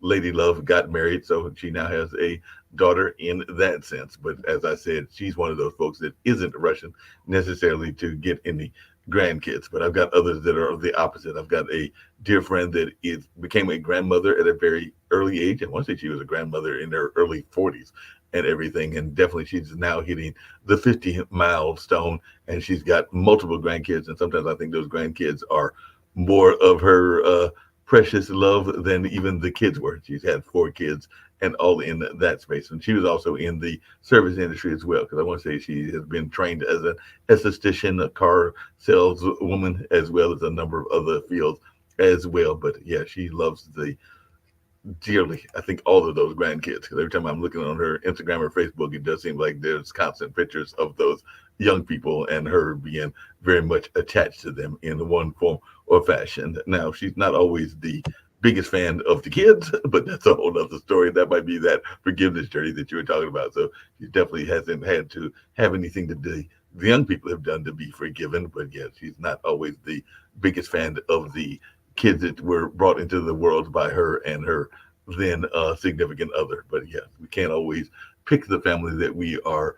lady love got married, so she now has a daughter in that sense. But as I said, she's one of those folks that isn't rushing necessarily to get any grandkids. But I've got others that are the opposite. I've got a dear friend that is became a grandmother at a very early age. I want to say she was a grandmother in her early 40s and everything. And definitely she's now hitting the 50 milestone, and she's got multiple grandkids. And sometimes I think those grandkids are more of her precious love than even the kids were. She's had four kids and all in that space. And she was also in the service industry as well, because I want to say she has been trained as an esthetician, a car saleswoman, as well as a number of other fields as well. But yeah, she loves the dearly, I think, all of those grandkids. Because every time I'm looking on her Instagram or Facebook, it does seem like there's constant pictures of those young people and her being very much attached to them in one form or fashion. Now, she's not always the biggest fan of the kids, but that's a whole other story. That might be that forgiveness journey that you were talking about. So she definitely hasn't had to have anything to do the young people have done to be forgiven. But yeah, she's not always the biggest fan of the kids that were brought into the world by her and her then significant other. But yeah, we can't always pick the family that we are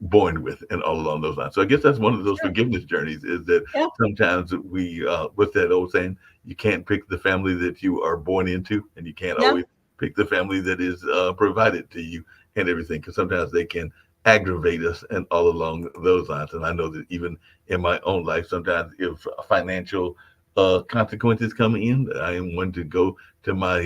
born with and all along those lines. So I guess that's one of those Sure. forgiveness journeys, is that Yeah. sometimes we, what's that old saying? You can't pick the family that you are born into, and you can't Yep. always pick the family that is provided to you and everything, because sometimes they can aggravate us and all along those lines. And I know that even in my own life, sometimes if financial consequences come in, I am one to go to my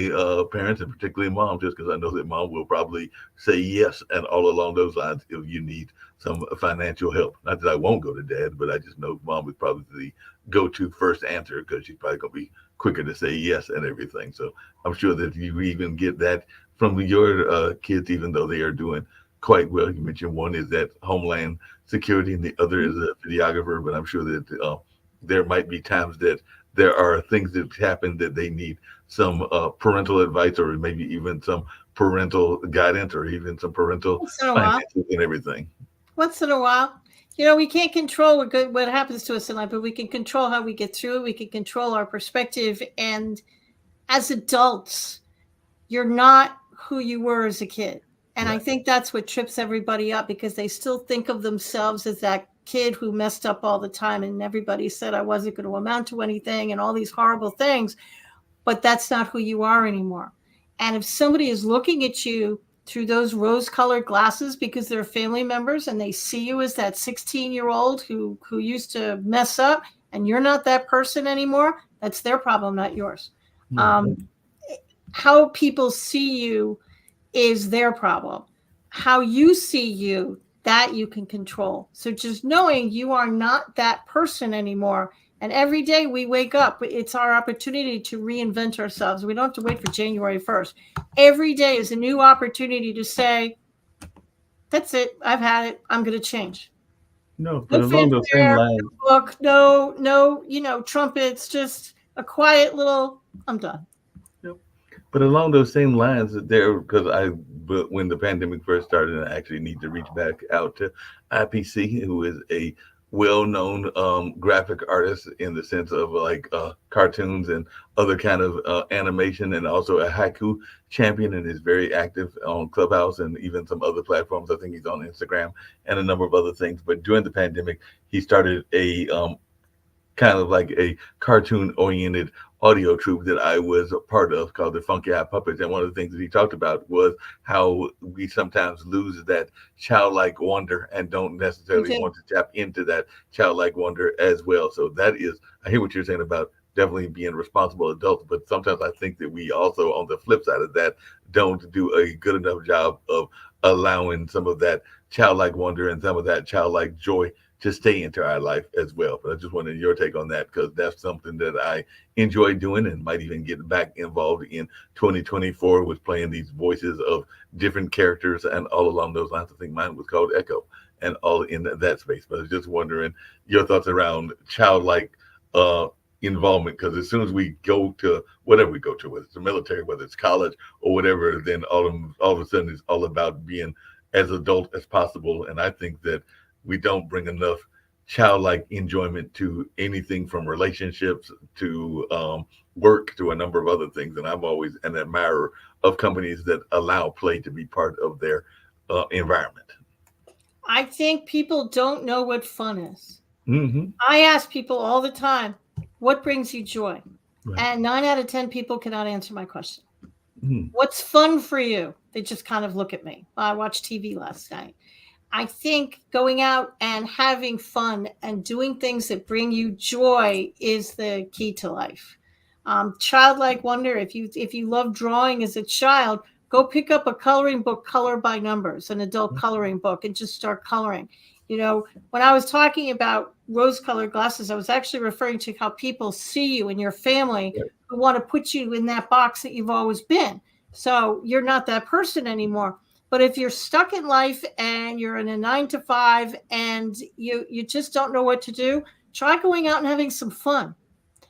parents, and particularly mom, just because I know that mom will probably say yes and all along those lines if you need some financial help. Not that I won't go to dad, but I just know mom is probably the go-to first answer, because she's probably going to be quicker to say yes and everything. So I'm sure that you even get that from your kids, even though they are doing quite well. You mentioned one is that Homeland Security and the other is a videographer, but I'm sure that there might be times that there are things that happen that they need some parental advice, or maybe even some parental guidance, or even some parental Once in a while. finances and everything. Once in a while. You know, we can't control what happens to us in life, but we can control how we get through it. We can control our perspective. And as adults, you're not who you were as a kid. And I Right. think that's what trips everybody up, because they still think of themselves as that kid who messed up all the time. And everybody said I wasn't going to amount to anything and all these horrible things. But that's not who you are anymore. And if somebody is looking at you through those rose colored glasses because they're family members and they see you as that 16-year-old who used to mess up, and you're not that person anymore, that's their problem, not yours. Um, Mhm. how people see you is their problem. How you see you, that you can control. So just knowing you are not that person anymore. And every day we wake up, it's our opportunity to reinvent ourselves. We don't have to wait for January 1st. Every day is a new opportunity to say, that's it. I've had it. I'm going to change. No, No but along those same fanfare, lines, no book, no, trumpets, just a quiet little, I'm done. yep. But along those same lines, there, because but when the pandemic first started, I actually need to reach back out to IPC, who is a well-known graphic artist in the sense of like cartoons and other kind of animation, and also a haiku champion, and is very active on Clubhouse and even some other platforms. I think he's on Instagram and a number of other things. But during the pandemic, he started a kind of like a cartoon oriented audio troupe that I was a part of, called the Funky Eye Puppets. And one of the things that he talked about was how we sometimes lose that childlike wonder and don't We necessarily do. want to tap into that childlike wonder as well. So that is, I hear what you're saying about definitely being responsible adults, but sometimes I think that we also, on the flip side of that, don't do a good enough job of allowing some of that childlike wonder and some of that childlike joy to stay into our life as well. But I just wanted your take on that, because that's something that I enjoy doing and might even get back involved in 2024 with playing these voices of different characters and all along those lines. I think mine was called Echo and all in that space. But I was just wondering your thoughts around childlike involvement, because as soon as we go to whatever we go to, whether it's the military, whether it's college or whatever, then all of a sudden it's all about being as adult as possible. And I think that we don't bring enough childlike enjoyment to anything from relationships to work to a number of other things. And I'm always an admirer of companies that allow play to be part of their environment. I think people don't know what fun is. Mm-hmm. I ask people all the time, what brings you joy? Right. And 9 out of 10 people cannot answer my question. Mm-hmm. What's fun for you? They just kind of look at me. I watched TV last night. I think going out and having fun and doing things that bring you joy is the key to life. Childlike wonder. If you love drawing as a child, go pick up a coloring book, Color by Numbers, an adult coloring book, and just start coloring. You know, when I was talking about rose-colored glasses, I was actually referring to how people see you and your family who want to put you in that box that you've always been. So you're not that person anymore. But if you're stuck in life and you're in a 9 to 5 and you just don't know what to do, try going out and having some fun.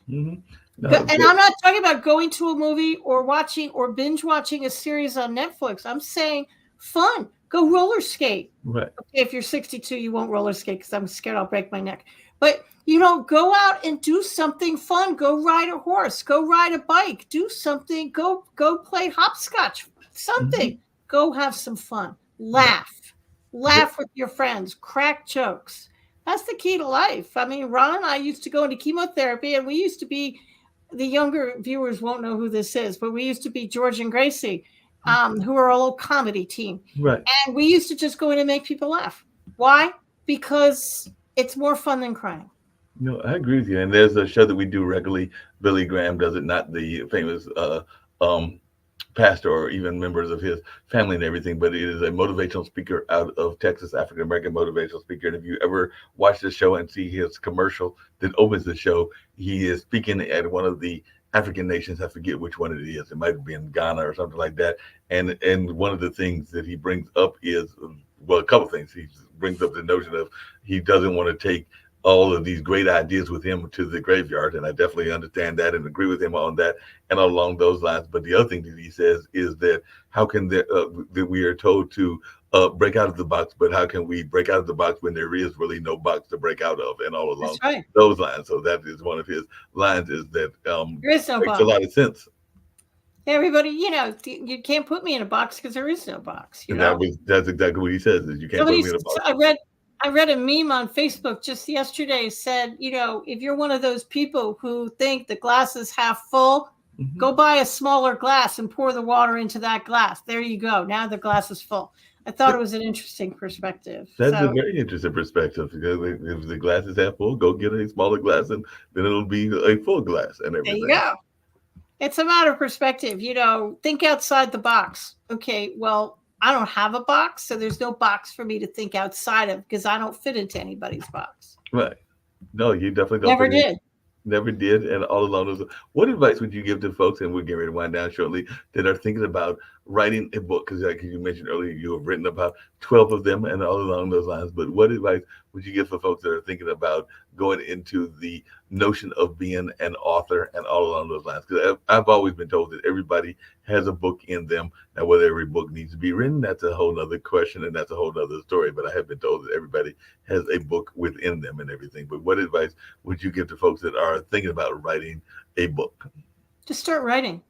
Mm-hmm. No, And I'm not talking about going to a movie or watching or binge watching a series on Netflix. I'm saying fun. Go roller skate. right. Okay, if you're 62, you won't roller skate because I'm scared I'll break my neck. But, go out and do something fun. Go ride a horse. Go ride a bike. Do something. Go play hopscotch. Something. Mm-hmm. Go have some fun. Laugh. Laugh with your friends. Crack jokes. That's the key to life. I mean, Ron and I used to go into chemotherapy, and we used to be, the younger viewers won't know who this is, but we used to be George and Gracie, who are a little comedy team. Right. And we used to just go in and make people laugh. Why? Because it's more fun than crying. No, I agree with you. And there's a show that we do regularly. Billy Graham does it, not the famous pastor or even members of his family and everything, but it is a motivational speaker out of Texas, African-American motivational speaker. And if you ever watch the show and see his commercial that opens the show, he is speaking at one of the African nations. I forget which one it is. It might be in Ghana or something like that. And one of the things that he brings up is, well, a couple things. He brings up the notion of he doesn't want to take all of these great ideas with him to the graveyard. And I definitely understand that and agree with him on that and along those lines. But the other thing that he says is that how can that we are told to break out of the box, but how can we break out of the box when there is really no box to break out of, and all along those lines. So that is one of his lines, is that there is no makes box. a lot of sense. Everybody, you can't put me in a box because there is no box. That's exactly what he says, is you can't put me in a box. I read a meme on Facebook just yesterday, said, if you're one of those people who think the glass is half full, Mm-hmm. go buy a smaller glass and pour the water into that glass. There you go. Now the glass is full. I thought it was an interesting perspective. That's a very interesting perspective, because if the glass is half full, go get a smaller glass and then it'll be a full glass and everything. There you go. It's a matter of perspective. Think outside the box. Okay, well, I don't have a box, so there's no box for me to think outside of, because I don't fit into anybody's box. Right. No, you definitely don't. Never did. Never did. And all along those, what advice would you give to folks, and we're getting ready to wind down shortly, that are thinking about writing a book? Because like you mentioned earlier, you have written about 12 of them and all along those lines. But what advice would you give for folks that are thinking about going into the notion of being an author and all along those lines? Because I've always been told that everybody has a book in them. Now, whether every book needs to be written, that's a whole nother question, and that's a whole nother story. But I have been told that everybody has a book within them and everything. But what advice would you give to folks that are thinking about writing a book? Just start writing.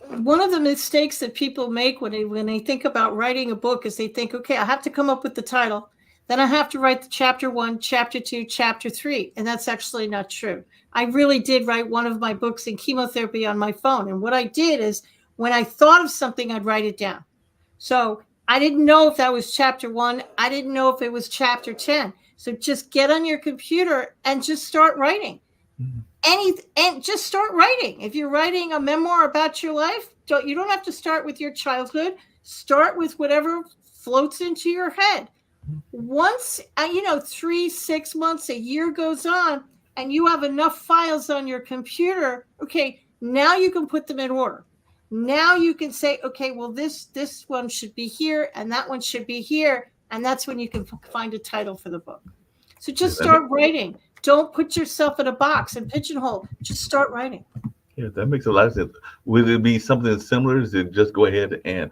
One of the mistakes that people make when they think about writing a book is they think, okay, I have to come up with the title. Then I have to write the chapter 1, chapter 2, chapter 3. And that's actually not true. I really did write one of my books in chemotherapy on my phone. And what I did is, when I thought of something, I'd write it down. So I didn't know if that was chapter 1. I didn't know if it was chapter 10. So just get on your computer and just start writing. Mm-hmm. And just start writing. If you're writing a memoir about your life, you don't have to start with your childhood. Start with whatever floats into your head. Once, 3, 6 months, a year goes on, and you have enough files on your computer, okay, now you can put them in order. Now you can say, okay, well, this one should be here, and that one should be here, and that's when you can find a title for the book. So just start writing. Don't put yourself in a box and pigeonhole. Just start writing. Yeah, that makes a lot of sense. Would it be something similar to just go ahead and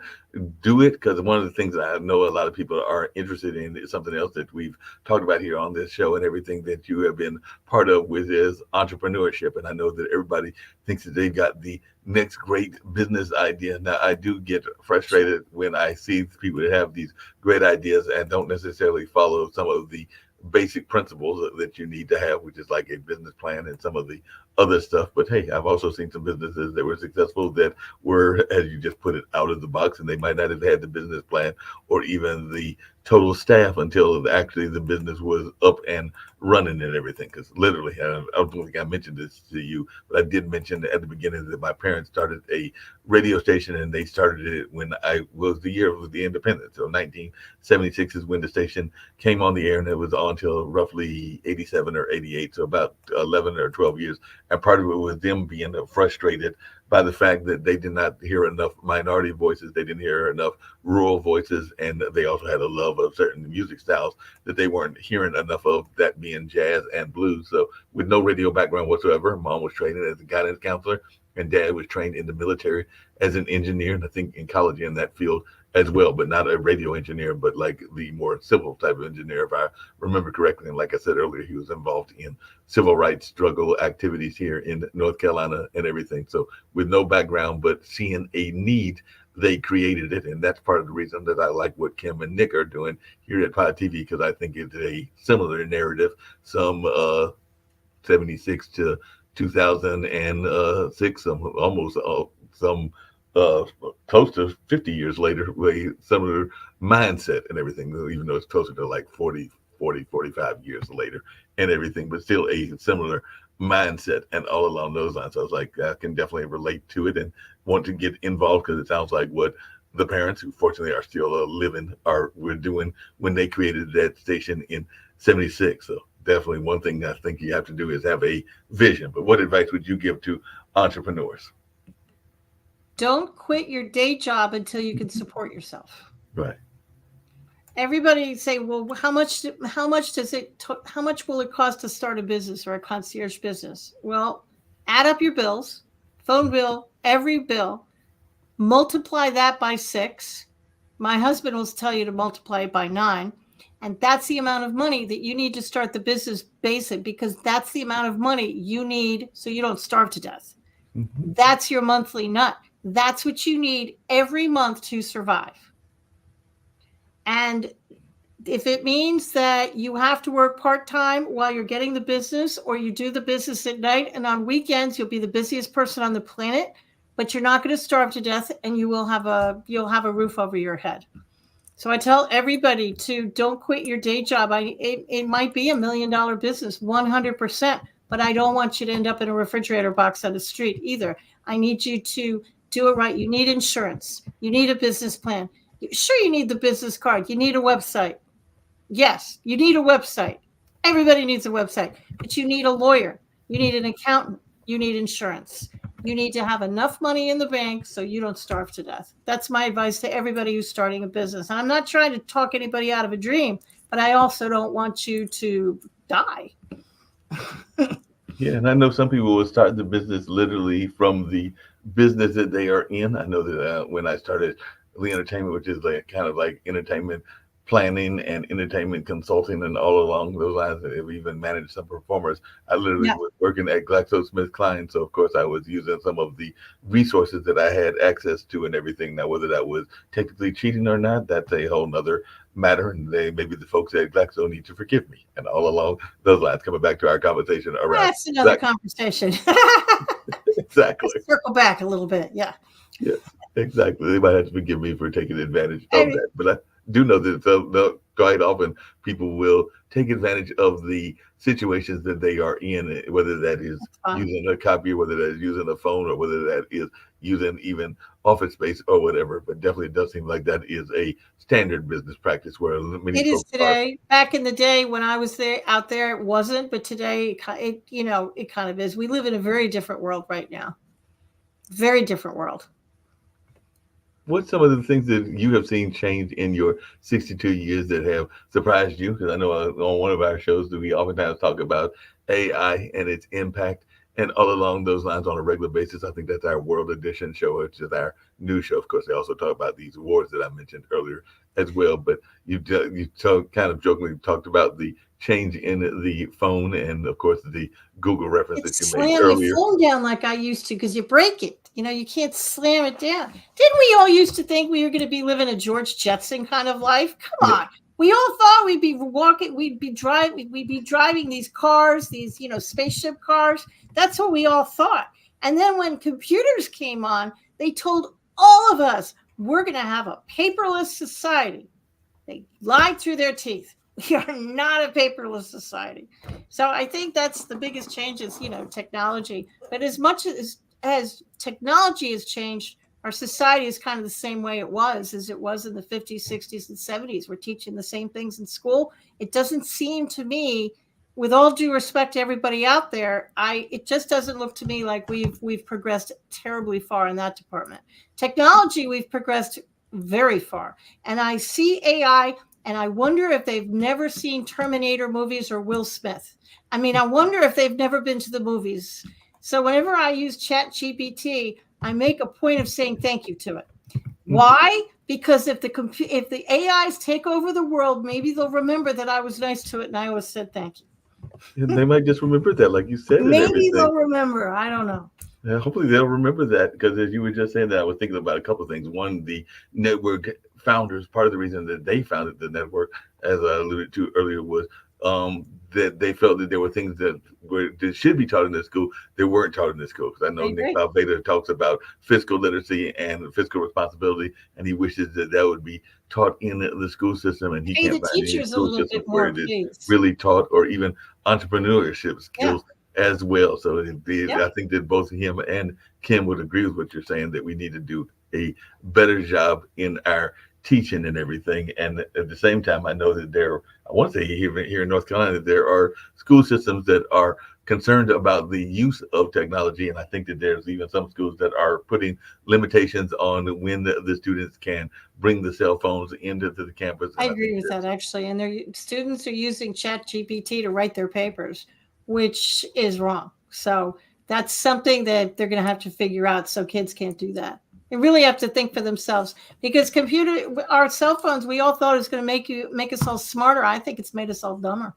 do it? Because one of the things I know a lot of people are interested in is something else that we've talked about here on this show and everything that you have been part of, which is entrepreneurship. And I know that everybody thinks that they've got the next great business idea. Now, I do get frustrated when I see people that have these great ideas and don't necessarily follow some of the basic principles that you need to have, which is like a business plan and some of the other stuff. But hey, I've also seen some businesses that were successful that were, as you just put it, out of the box, and they might not have had the business plan or even the total staff until actually the business was up and running and everything. Because literally, I don't think I mentioned this to you, but I did mention at the beginning that my parents started a radio station, and they started it when I was the year of the independence. So 1976 is when the station came on the air, and it was on till roughly 87 or 88, so about 11 or 12 years. And part of it was them being frustrated by the fact that they did not hear enough minority voices. They didn't hear enough rural voices. And they also had a love of certain music styles that they weren't hearing enough of, that being jazz and blues. So with no radio background whatsoever, mom was trained as a guidance counselor, and dad was trained in the military as an engineer, and I think in college in that field as well, but not a radio engineer, but like the more civil type of engineer, if I remember correctly. And like I said earlier, he was involved in civil rights struggle activities here in North Carolina and everything. So with no background, but seeing a need, they created it. And that's part of the reason that I like what Kim and Nick are doing here at Pod TV, because I think it's a similar narrative. Some 76 to 2006, some close to 50 years later, with similar mindset and everything, even though it's closer to like 45 years later and everything, but still a similar mindset and all along those lines. So I was like, I can definitely relate to it and want to get involved, because it sounds like what the parents, who fortunately are still living, were doing when they created that station in 76. So definitely one thing I think you have to do is have a vision. But what advice would you give to entrepreneurs? Don't quit your day job until you can support yourself. Right. Everybody say, well, how much will it cost to start a business or a concierge business? Well, add up your bills, phone bill, every bill, multiply that by 6. My husband will tell you to multiply it by 9. And that's the amount of money that you need to start the business basic, because that's the amount of money you need so you don't starve to death. Mm-hmm. That's your monthly nut. That's what you need every month to survive. And if it means that you have to work part-time while you're getting the business, or you do the business at night and on weekends, you'll be the busiest person on the planet, but you're not going to starve to death, and you'll have a roof over your head. So I tell everybody to don't quit your day job. It might be $1 million business, 100%, but I don't want you to end up in a refrigerator box on the street either. I need you to do it right. You need insurance. You need a business plan. Sure, you need the business card. You need a website. Yes, you need a website. Everybody needs a website, but you need a lawyer. You need an accountant. You need insurance. You need to have enough money in the bank so you don't starve to death. That's my advice to everybody who's starting a business. And I'm not trying to talk anybody out of a dream, but I also don't want you to die. Yeah, and I know some people will start the business literally from the business that they are in. I know that when I started Lee Entertainment, which is like kind of like entertainment planning and entertainment consulting and all along those lines, and even managed some performers, I literally was working at GlaxoSmithKline. So of course I was using some of the resources that I had access to and everything. Now, whether that was technically cheating or not, that's a whole nother matter. And maybe the folks at Glaxo need to forgive me. And all along those lines, coming back to our conversation around. That's another conversation. Exactly. Let's circle back a little bit. Yeah. Yes, exactly. They might have to forgive me for taking advantage of that. But I do know that the quite often people will take advantage of the situations that they are in, whether that is Fun. using a copier, whether that is using a phone, or whether that is using even office space or whatever. But definitely it does seem like that is a standard business practice where many It is folks are. today. Back in the day when I was there out there, it wasn't, but today it kind of is. We live in a very different world right now. Very different world. What's some of the things that you have seen change in your 62 years that have surprised you? Because I know on one of our shows that we oftentimes talk about AI and its impact, and all along those lines on a regular basis. I think that's our World Edition show, which is our new show. Of course, they also talk about these awards that I mentioned earlier as well. But kind of jokingly talked about the change in the phone, and of course the Google reference that It's you made slam your earlier. phone down like I used to because you break it. You can't slam it down. Didn't we all used to think we were going to be living a George Jetson kind of life? Come on. We all thought we'd be walking, we'd be driving these cars, these, spaceship cars. That's what we all thought. And then when computers came on, they told all of us, we're going to have a paperless society. They lied through their teeth. We are not a paperless society. So I think that's the biggest change is, technology. But as much as technology has changed, our society is kind of the same way it was as it was in the 50s, 60s, and 70s. We're teaching the same things in school. It doesn't seem to me, with all due respect to everybody out there, it just doesn't look to me like we've progressed terribly far in that department. Technology, we've progressed very far. And I see AI, and I wonder if they've never seen Terminator movies or Will Smith. I mean, I wonder if they've never been to the movies. So whenever I use ChatGPT, I make a point of saying thank you to it. Why? Because if the AIs take over the world, maybe they'll remember that I was nice to it and I always said thank you. And they might just remember that, like you said. Maybe they'll remember. I don't know. Yeah, hopefully they'll remember that, because as you were just saying that, I was thinking about a couple of things. One, the network founders, part of the reason that they founded the network, as I alluded to earlier, was that they felt that there were things that should be taught in the school that weren't taught in the school. Because I know Nick Valveda talks about fiscal literacy and fiscal responsibility, and he wishes that would be taught in the school system, and he can't find any school system where it is really taught, or even entrepreneurship skills as well. So I think that both him and Kim would agree with what you're saying, that we need to do a better job in our teaching and everything. And at the same time, I know that I want to say here in North Carolina, there are school systems that are concerned about the use of technology. And I think that there's even some schools that are putting limitations on when the students can bring the cell phones into the campus. I agree with that, actually. And their students are using ChatGPT to write their papers, which is wrong. So that's something that they're going to have to figure out. So kids can't do that. They really have to think for themselves, because our cell phones, we all thought it was going to make us all smarter. I think it's made us all dumber.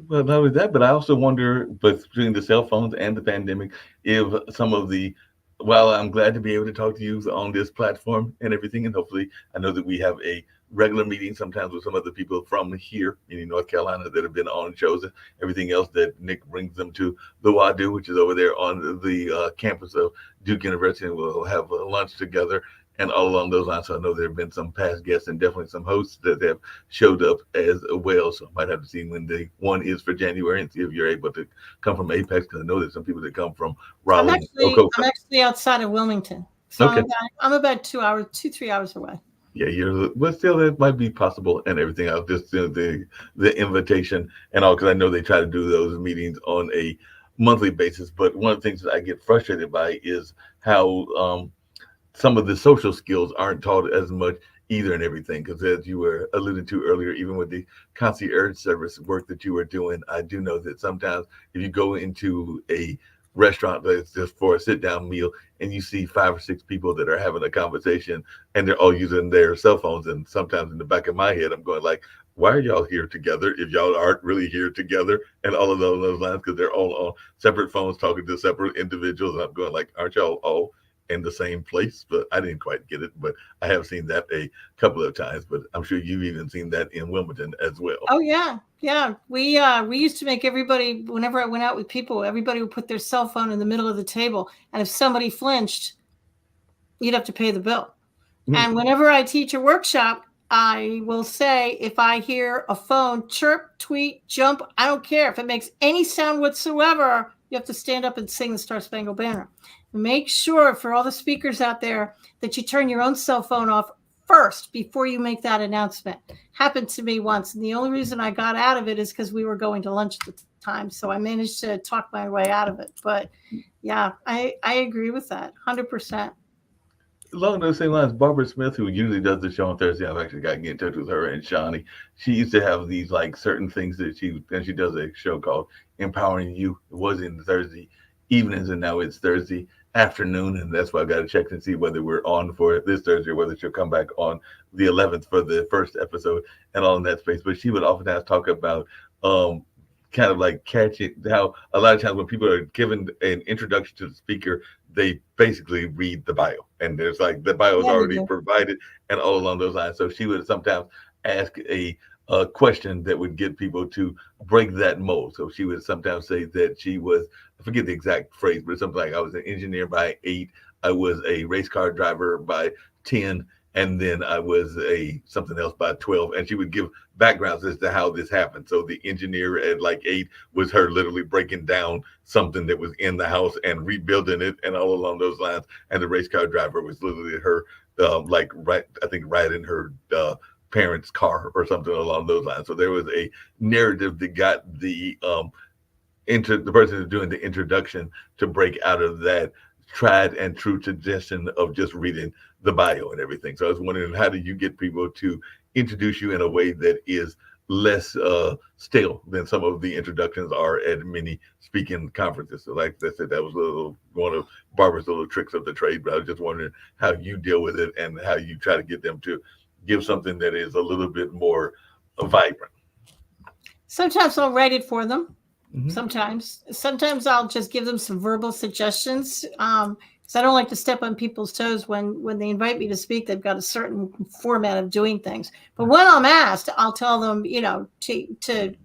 Well, not only that, but I also wonder, between the cell phones and the pandemic, if some of while I'm glad to be able to talk to you on this platform and everything, and hopefully I know that we have a regular meeting sometimes with some of the people from here in North Carolina that have been on shows and everything else, that Nick brings them to the WADU, which is over there on the campus of Duke University, and we'll have lunch together and all along those lines. So I know there have been some past guests and definitely some hosts that have showed up as well. So I might have to see when the one is for January and see if you're able to come from Apex, because I know there's some people that come from Raleigh. I'm actually outside of Wilmington. So okay. I'm about 2-3 hours away. Yeah, but still, it might be possible and everything. I'll just the invitation and all, because I know they try to do those meetings on a monthly basis. But one of the things that I get frustrated by is how some of the social skills aren't taught as much either and everything. Because as you were alluding to earlier, even with the concierge service work that you were doing, I do know that sometimes if you go into a restaurant that's just for a sit-down meal and you see 5 or 6 people that are having a conversation and they're all using their cell phones, and sometimes in the back of my head I'm going like, why are y'all here together if y'all aren't really here together? And all of those lines, because they're all on separate phones talking to separate individuals, and I'm going like, aren't y'all all in the same place? But I didn't quite get it, but I have seen that a couple of times. But I'm sure you've even seen that in Wilmington as well. Oh yeah. We used to make everybody, whenever I went out with people, everybody would put their cell phone in the middle of the table, and if somebody flinched, you'd have to pay the bill. And whenever I teach a workshop, I will say if I hear a phone chirp, tweet, jump, I don't care. If it makes any sound whatsoever, you have to stand up and sing the Star Spangled Banner. Make sure for all the speakers out there that you turn your own cell phone off first before you make that announcement. Happened to me once. And the only reason I got out of it is because we were going to lunch at the time. So I managed to talk my way out of it. But yeah, I agree with that 100%. Along those same lines, Barbara Smith, who usually does the show on Thursday, I've actually got to get in touch with her and Shawnee. She used to have these like certain things that she does a show called Empowering You. It was in Thursday evenings, and now it's Thursday afternoon, and that's why I got to check and see whether we're on for this Thursday or whether she'll come back on the 11th for the first episode and all in that space. But she would oftentimes talk about kind of like catching how a lot of times when people are given an introduction to the speaker, they basically read the bio, and there's like the bio is already provided and all along those lines. So she would sometimes ask a question that would get people to break that mold. So she would sometimes say that she was, I forget the exact phrase, but it's something like I was an engineer by 8, I was a race car driver by 10, and then I was a something else by 12. And she would give backgrounds as to how this happened. So the engineer at like 8 was her literally breaking down something that was in the house and rebuilding it and all along those lines. And the race car driver was literally her, riding her parents' car or something along those lines. So there was a narrative that got the person who's doing the introduction to break out of that tried and true tradition of just reading the bio and everything. So I was wondering, how do you get people to introduce you in a way that is less stale than some of the introductions are at many speaking conferences? So like I said, that was one of Barbara's little tricks of the trade, but I was just wondering how you deal with it and how you try to get them to give something that is a little bit more vibrant. Sometimes I'll write it for them. Mm-hmm. Sometimes I'll just give them some verbal suggestions. Because I don't like to step on people's toes when they invite me to speak. They've got a certain format of doing things. But when I'm asked, I'll tell them, to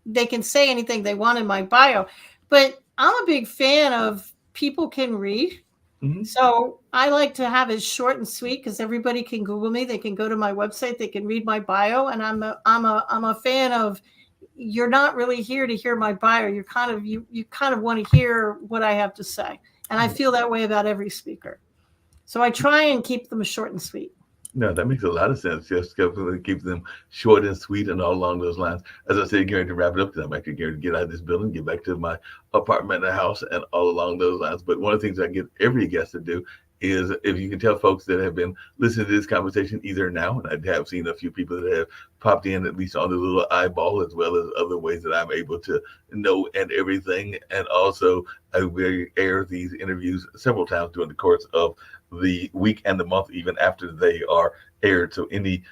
they can say anything they want in my bio. But I'm a big fan of people can read. Mm-hmm. So I like to have it short and sweet because everybody can Google me. They can go to my website. They can read my bio. And I'm a fan of, you're not really here to hear my bio. You're you kind of want to hear what I have to say. And I feel that way about every speaker. So I try and keep them short and sweet. No, that makes a lot of sense. Just keep them short and sweet and all along those lines. As I said, getting to wrap it up, because I'm actually getting to get out of this building, get back to my apartment and house and all along those lines. But one of the things I get every guest to do is, if you can tell folks that have been listening to this conversation either now, and I have seen a few people that have popped in at least on the little eyeball, as well as other ways that I'm able to know and everything. And also I will air these interviews several times during the course of the week and the month, even after they are aired. So any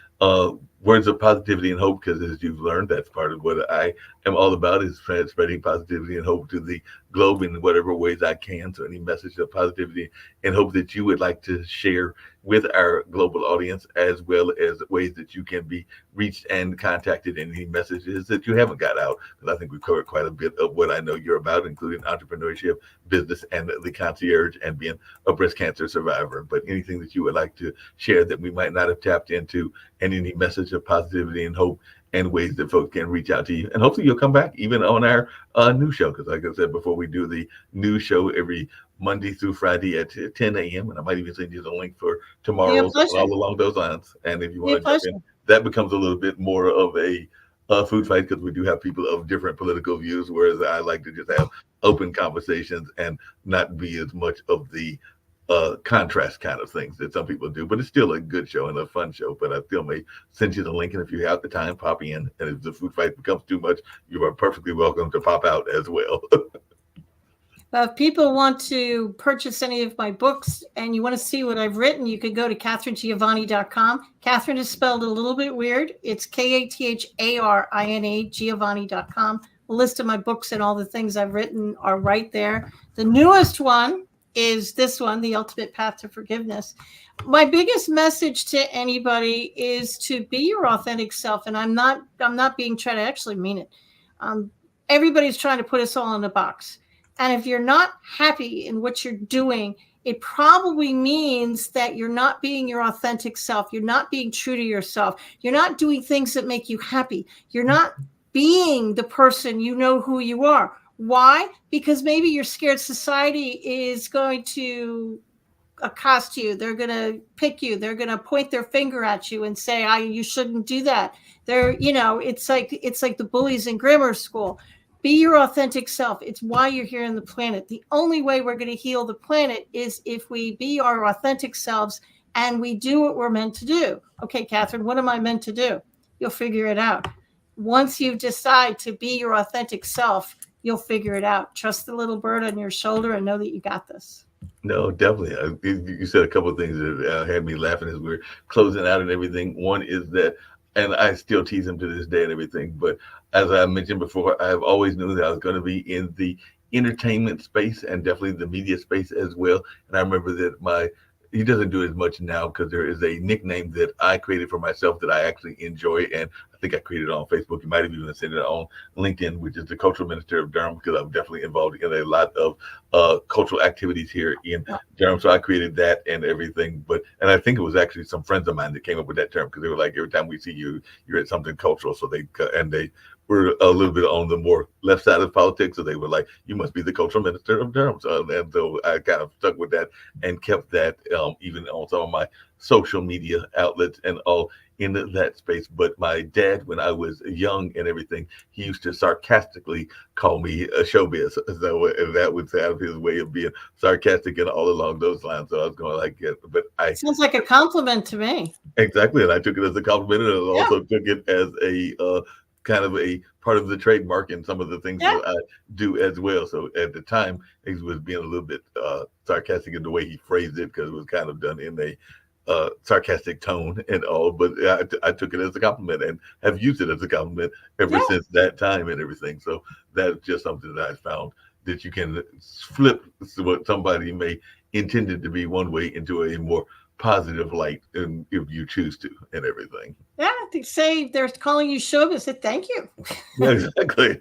words of positivity and hope, because as you've learned, that's part of what I am all about, is spreading positivity and hope to the globe in whatever ways I can. So any message of positivity and hope that you would like to share with our global audience, as well as ways that you can be reached and contacted, and any messages that you haven't got out, because I think we've covered quite a bit of what I know you're about, including entrepreneurship, business, and the concierge, and being a breast cancer survivor. But anything that you would like to share that we might not have tapped into, and any message of positivity and hope, and ways that folks can reach out to you. And hopefully you'll come back even on our new show, because like I said before, we do the new show every Monday through Friday at 10 a.m. And I might even send you the link for tomorrow, all along those lines. And if you want to jump in, that becomes a little bit more of a food fight, because we do have people of different political views, whereas I like to just have open conversations and not be as much of the contrast kind of things that some people do. But it's still a good show and a fun show. But I still may send you the link, and if you have the time, pop in. And if the food fight becomes too much, you are perfectly welcome to pop out as well. If people want to purchase any of my books and you want to see what I've written, you could go to KatherineGiovanni.com. Catherine is spelled a little bit weird. It's KATHARINE, Giovanni.com. A list of my books and all the things I've written are right there. The newest one is this one, The Ultimate Path to Forgiveness. My biggest message to anybody is to be your authentic self. And I'm not being tried. I actually mean it. Everybody's trying to put us all in a box. And if you're not happy in what you're doing, it probably means that you're not being your authentic self. You're not being true to yourself. You're not doing things that make you happy. You're not being the person you know who you are. Why? Because maybe you're scared society is going to accost you. They're going to pick you. They're going to point their finger at you and say, you shouldn't do that. It's like the bullies in grammar school. Be your authentic self. It's why you're here on the planet. The only way we're going to heal the planet is if we be our authentic selves and we do what we're meant to do. Okay, Catherine, what am I meant to do? You'll figure it out. Once you decide to be your authentic self, you'll figure it out. Trust the little bird on your shoulder and know that you got this. No, definitely. You said a couple of things that had me laughing as we're closing out and everything. One is that, and I still tease him to this day and everything, but as I mentioned before, I've always knew that I was going to be in the entertainment space and definitely the media space as well. And I remember that he doesn't do it as much now because there is a nickname that I created for myself that I actually enjoy. And I think I created it on Facebook. You might have even seen it on LinkedIn, which is the Cultural Minister of Durham, because I'm definitely involved in a lot of cultural activities here in Durham. So I created that and everything. And I think it was actually some friends of mine that came up with that term because they were like, every time we see you, you're at something cultural. So they were a little bit on the more left side of politics. So they were like, you must be the Cultural Minister of Durham. So I kind of stuck with that and kept that even on some of my social media outlets and all in that space. But my dad, when I was young and everything, he used to sarcastically call me a showbiz. So that would sound his way of being sarcastic and all along those lines. So I was going like, yeah, but sounds like a compliment to me. Exactly. And I took it as a compliment and I also took it as a kind of a part of the trademark and some of the things that I do as well. So at the time, he was being a little bit sarcastic in the way he phrased it because it was kind of done in a sarcastic tone and all, but I took it as a compliment and have used it as a compliment ever since that time and everything. So that's just something that I found that you can flip what somebody may intended to be one way into a more positive light, and if you choose to and everything. Yeah, they say they're calling you showbiz. Say thank you. Yeah, exactly.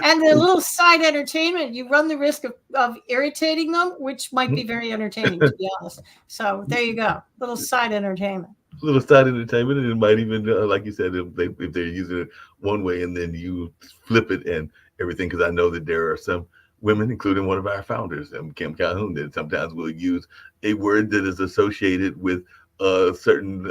And the little side entertainment, you run the risk of irritating them, which might be very entertaining, to be honest. So there you go, little side entertainment. Little side entertainment, and it might even, like you said, if they're using it one way and then you flip it and everything, because I know that there are some women, including one of our founders, Kim Calhoun, that sometimes will use a word that is associated with certain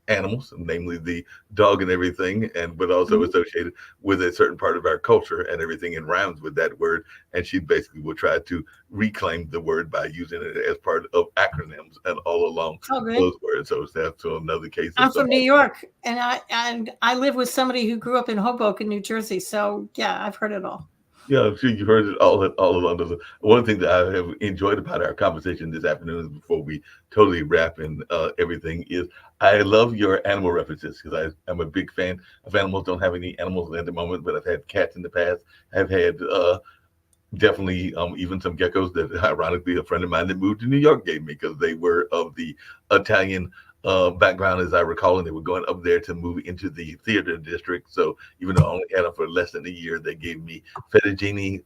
animals, namely the dog and everything, but also associated with a certain part of our culture and everything, and rhymes with that word. And she basically will try to reclaim the word by using it as part of acronyms and all along those words. So that's another case. I'm from New York, and I live with somebody who grew up in Hoboken, New Jersey. So yeah, I've heard it all. Yeah, I'm sure you heard it all along those. One thing that I have enjoyed about our conversation this afternoon, before we totally wrap in everything, is I love your animal references, because I'm a big fan of animals. Don't have any animals at the moment, but I've had cats in the past. I've had definitely even some geckos that, ironically, a friend of mine that moved to New York gave me, because they were of the Italian background, as I recall, and they were going up there to move into the theater district. So even though I only had them for less than a year, they gave me fettuccine,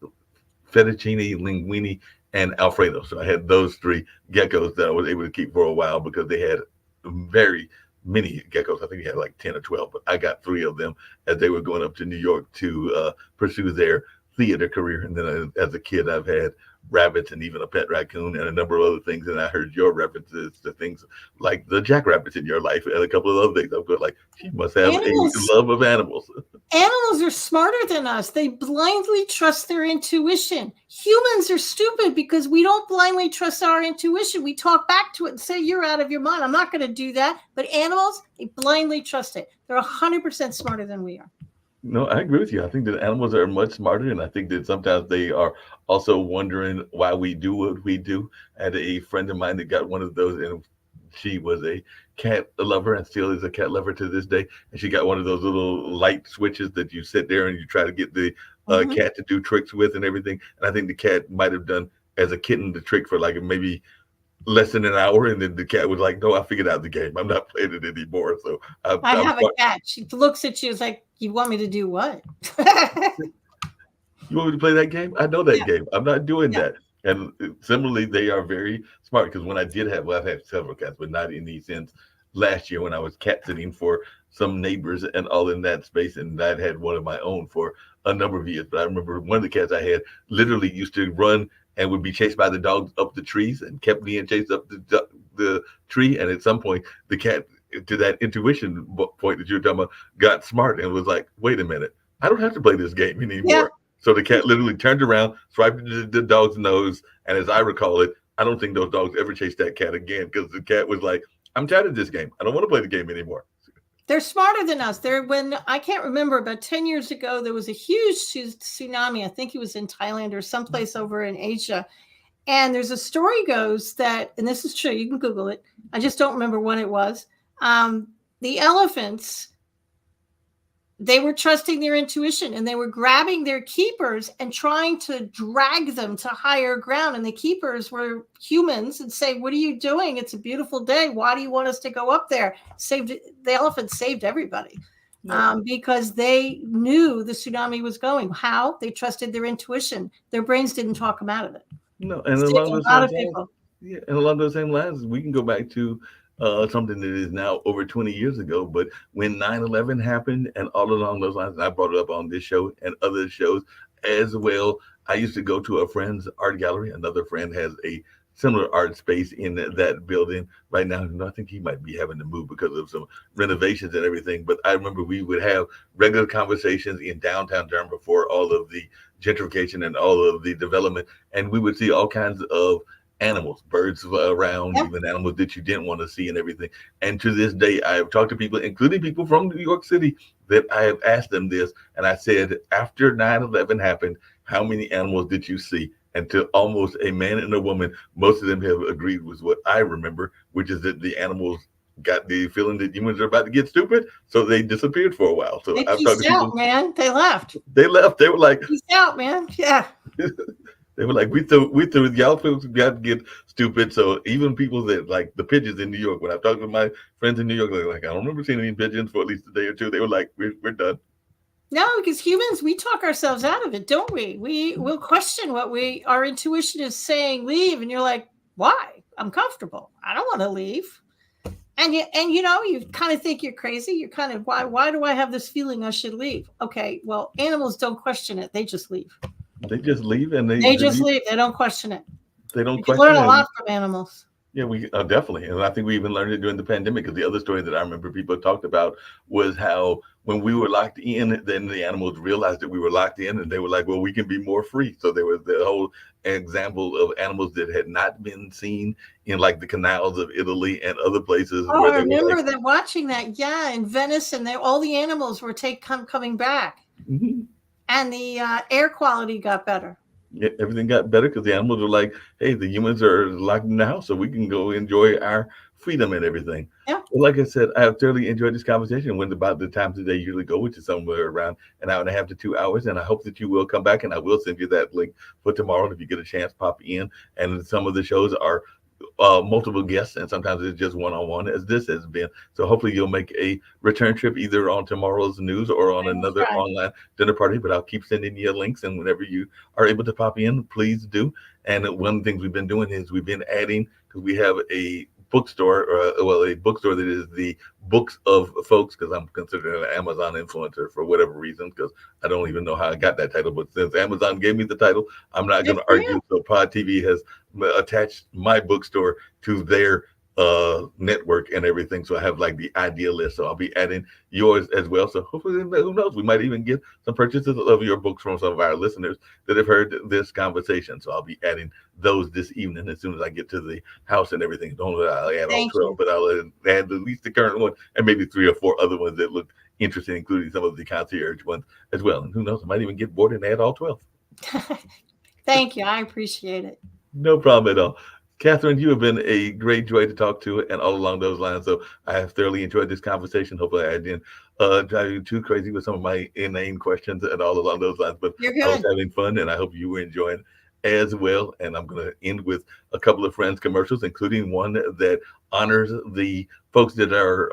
linguine, and Alfredo. So I had those three geckos that I was able to keep for a while, because they had very many geckos. I think he had like 10 or 12, but I got 3 of them as they were going up to New York to pursue their theater career. And then as a kid, I've had rabbits and even a pet raccoon and a number of other things. And I heard your references to things like the jackrabbits in your life and a couple of other things. I'm good, like, she must have a love of animals. Animals are smarter than us. They blindly trust their intuition. Humans are stupid because we don't blindly trust our intuition. We talk back to it and say, you're out of your mind. I'm not going to do that. But animals, they blindly trust it. They're 100% smarter than we are. No, I agree with you. I think that animals are much smarter, and I think that sometimes they are also wondering why we do what we do. I had a friend of mine that got one of those, and she was a cat lover and still is a cat lover to this day. And she got one of those little light switches that you sit there and you try to get the cat to do tricks with and everything. And I think the cat might have done, as a kitten, the trick for like maybe less than an hour, and then the cat was like, no, I figured out the game. I'm not playing it anymore. So I have a cat. She looks at you, it's like, you want me to do what? You want me to play that game? I know that game. I'm not doing that. And similarly, they are very smart because when I did have, well, I've had several cats, but not in these since last year when I was cat sitting for some neighbors and all in that space. And I'd had one of my own for a number of years. But I remember one of the cats I had literally used to run and would be chased by the dogs up the trees and kept being chased up the tree. And at some point, the cat, to that intuition point that you were talking about, got smart and was like, wait a minute, I don't have to play this game Yeah. anymore. So the cat literally turned around, swiped the dog's nose, and as I recall it, I don't think those dogs ever chased that cat again because the cat was like, "I'm tired of this game. I don't want to play the game anymore." They're smarter than us. When I can't remember, about 10 years ago, there was a huge tsunami. I think it was in Thailand or someplace over in Asia. And there's a story goes that, and this is true, you can Google it. I just don't remember when it was. The elephants, they were trusting their intuition and they were grabbing their keepers and trying to drag them to higher ground. And the keepers were humans and say, what are you doing? It's a beautiful day. Why do you want us to go up there? The elephants saved everybody. Because they knew the tsunami was going. How? They trusted their intuition. Their brains didn't talk them out of it. No, and along those same lines, yeah, and along those same lines, we can go back to something that is now over 20 years ago. But when 9/11 happened, and all along those lines, and I brought it up on this show and other shows as well. I used to go to a friend's art gallery. Another friend has a similar art space in that building right now. I think he might be having to move because of some renovations and everything. But I remember we would have regular conversations in downtown Durham before all of the gentrification and all of the development. And we would see all kinds of animals, birds around, Yep. even animals that you didn't want to see and everything. And to this day, I have talked to people, including people from New York City, that I have asked them this. And I said, after 9/11 happened, how many animals did you see? And to almost a man and a woman, most of them have agreed with what I remember, which is that the animals got the feeling that humans are about to get stupid, so they disappeared for a while. So They I've talked peaced to out, people. man. They left. They left. They were like, Peace out, man. Yeah. they were like, we threw y'all folks got to get stupid. So even people that like the pigeons in New York, when I talked with my friends in New York, they're like, I don't remember seeing any pigeons for at least a day or two. They were like, we're done. No, because humans, we talk ourselves out of it, don't we? We will question what our intuition is saying, leave. And you're like, why? I'm comfortable. I don't want to leave. And you kind of think you're crazy. You're kind of, why do I have this feeling I should leave? Okay, well, animals don't question it. They just leave. They just leave and They just leave. They don't question it. They don't You question learn a it. lot from animals. Yeah, we definitely, and I think we even learned it during the pandemic. Because the other story that I remember people talked about was how when we were locked in, then the animals realized that we were locked in, and they were like, "Well, we can be more free." So there was the whole example of animals that had not been seen in like the canals of Italy and other places. Oh, Where I they were remember like, that watching that. Yeah, in Venice, and all the animals were coming back, mhm. and the air quality got better. Yeah, everything got better because the animals were like, "Hey, the humans are locked in the house, so we can go enjoy our freedom and everything." Yeah. Well, like I said, I have thoroughly enjoyed this conversation. Went about the times that they usually go, which is somewhere around an hour and a half to 2 hours. And I hope that you will come back, and I will send you that link for tomorrow. And if you get a chance, pop in. And some of the shows are multiple guests, and sometimes it's just one-on-one, as this has been. So hopefully you'll make a return trip either on tomorrow's news or on another online dinner party. But I'll keep sending you links, and whenever you are able to pop in, please do. And one of the things we've been doing is we've been adding, because we have a bookstore, a bookstore that is the books of folks, because I'm considered an Amazon influencer for whatever reason, because I don't even know how I got that title. But since Amazon gave me the title, I'm not going to argue. So Pod TV has attached my bookstore to their network and everything. So I have like the idea list. So I'll be adding yours as well. So hopefully, who knows, we might even get some purchases of your books from some of our listeners that have heard this conversation. So I'll be adding those this evening as soon as I get to the house and everything. Don't know that I'll add all 12, but I'll add at least the current one and maybe 3 or 4 other ones that look interesting, including some of the concierge ones as well. And who knows, I might even get bored and add all 12. Thank you. I appreciate it. No problem at all. Catherine, you have been a great joy to talk to, and all along those lines. So I have thoroughly enjoyed this conversation. Hopefully I didn't drive you too crazy with some of my inane questions and all along those lines. But You're I was good. having fun, and I hope you were enjoying as well. And I'm going to end with a couple of Friends commercials, including one that honors the folks that are,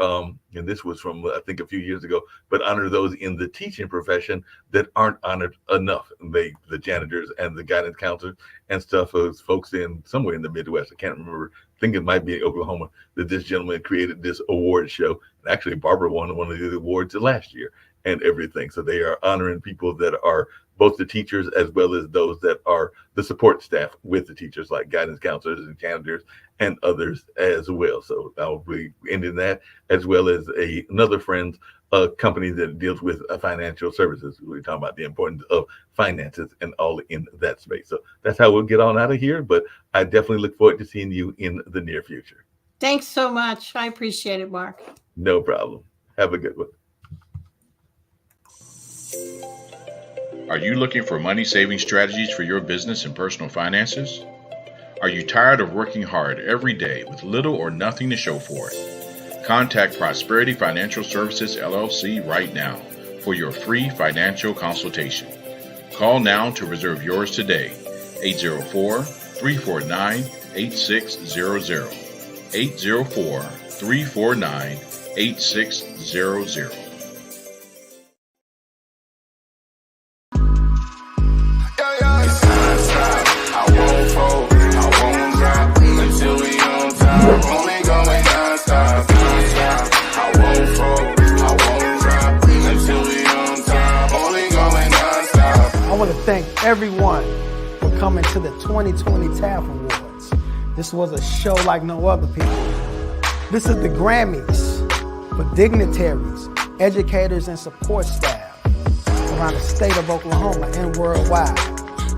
and this was from, I think, a few years ago, but honor those in the teaching profession that aren't honored enough. The janitors and the guidance counselors and stuff, those folks in somewhere in the Midwest. I can't remember. I think it might be Oklahoma, that this gentleman created this award show. And actually, Barbara won one of the awards last year and everything. So they are honoring people that are both the teachers as well as those that are the support staff with the teachers, like guidance counselors and janitors and others as well. So I'll be ending that, as well as another Friends company that deals with financial services. We're talking about the importance of finances and all in that space. So that's how we'll get on out of here. But I definitely look forward to seeing you in the near future. Thanks so much. I appreciate it, Mark. No problem. Have a good one. Are you looking for money-saving strategies for your business and personal finances? Are you tired of working hard every day with little or nothing to show for it? Contact Prosperity Financial Services, LLC right now for your free financial consultation. Call now to reserve yours today, 804-349-8600, 804-349-8600. I want to thank everyone for coming to the 2020 TAF Awards. This was a show like no other, people. This is the Grammys for dignitaries, educators, and support staff around the state of Oklahoma and worldwide.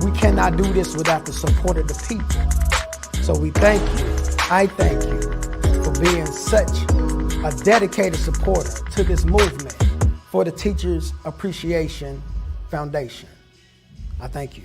We cannot do this without the support of the people. So we thank you, I thank you, for being such a dedicated supporter to this movement for the Teachers Appreciation Foundation. I thank you.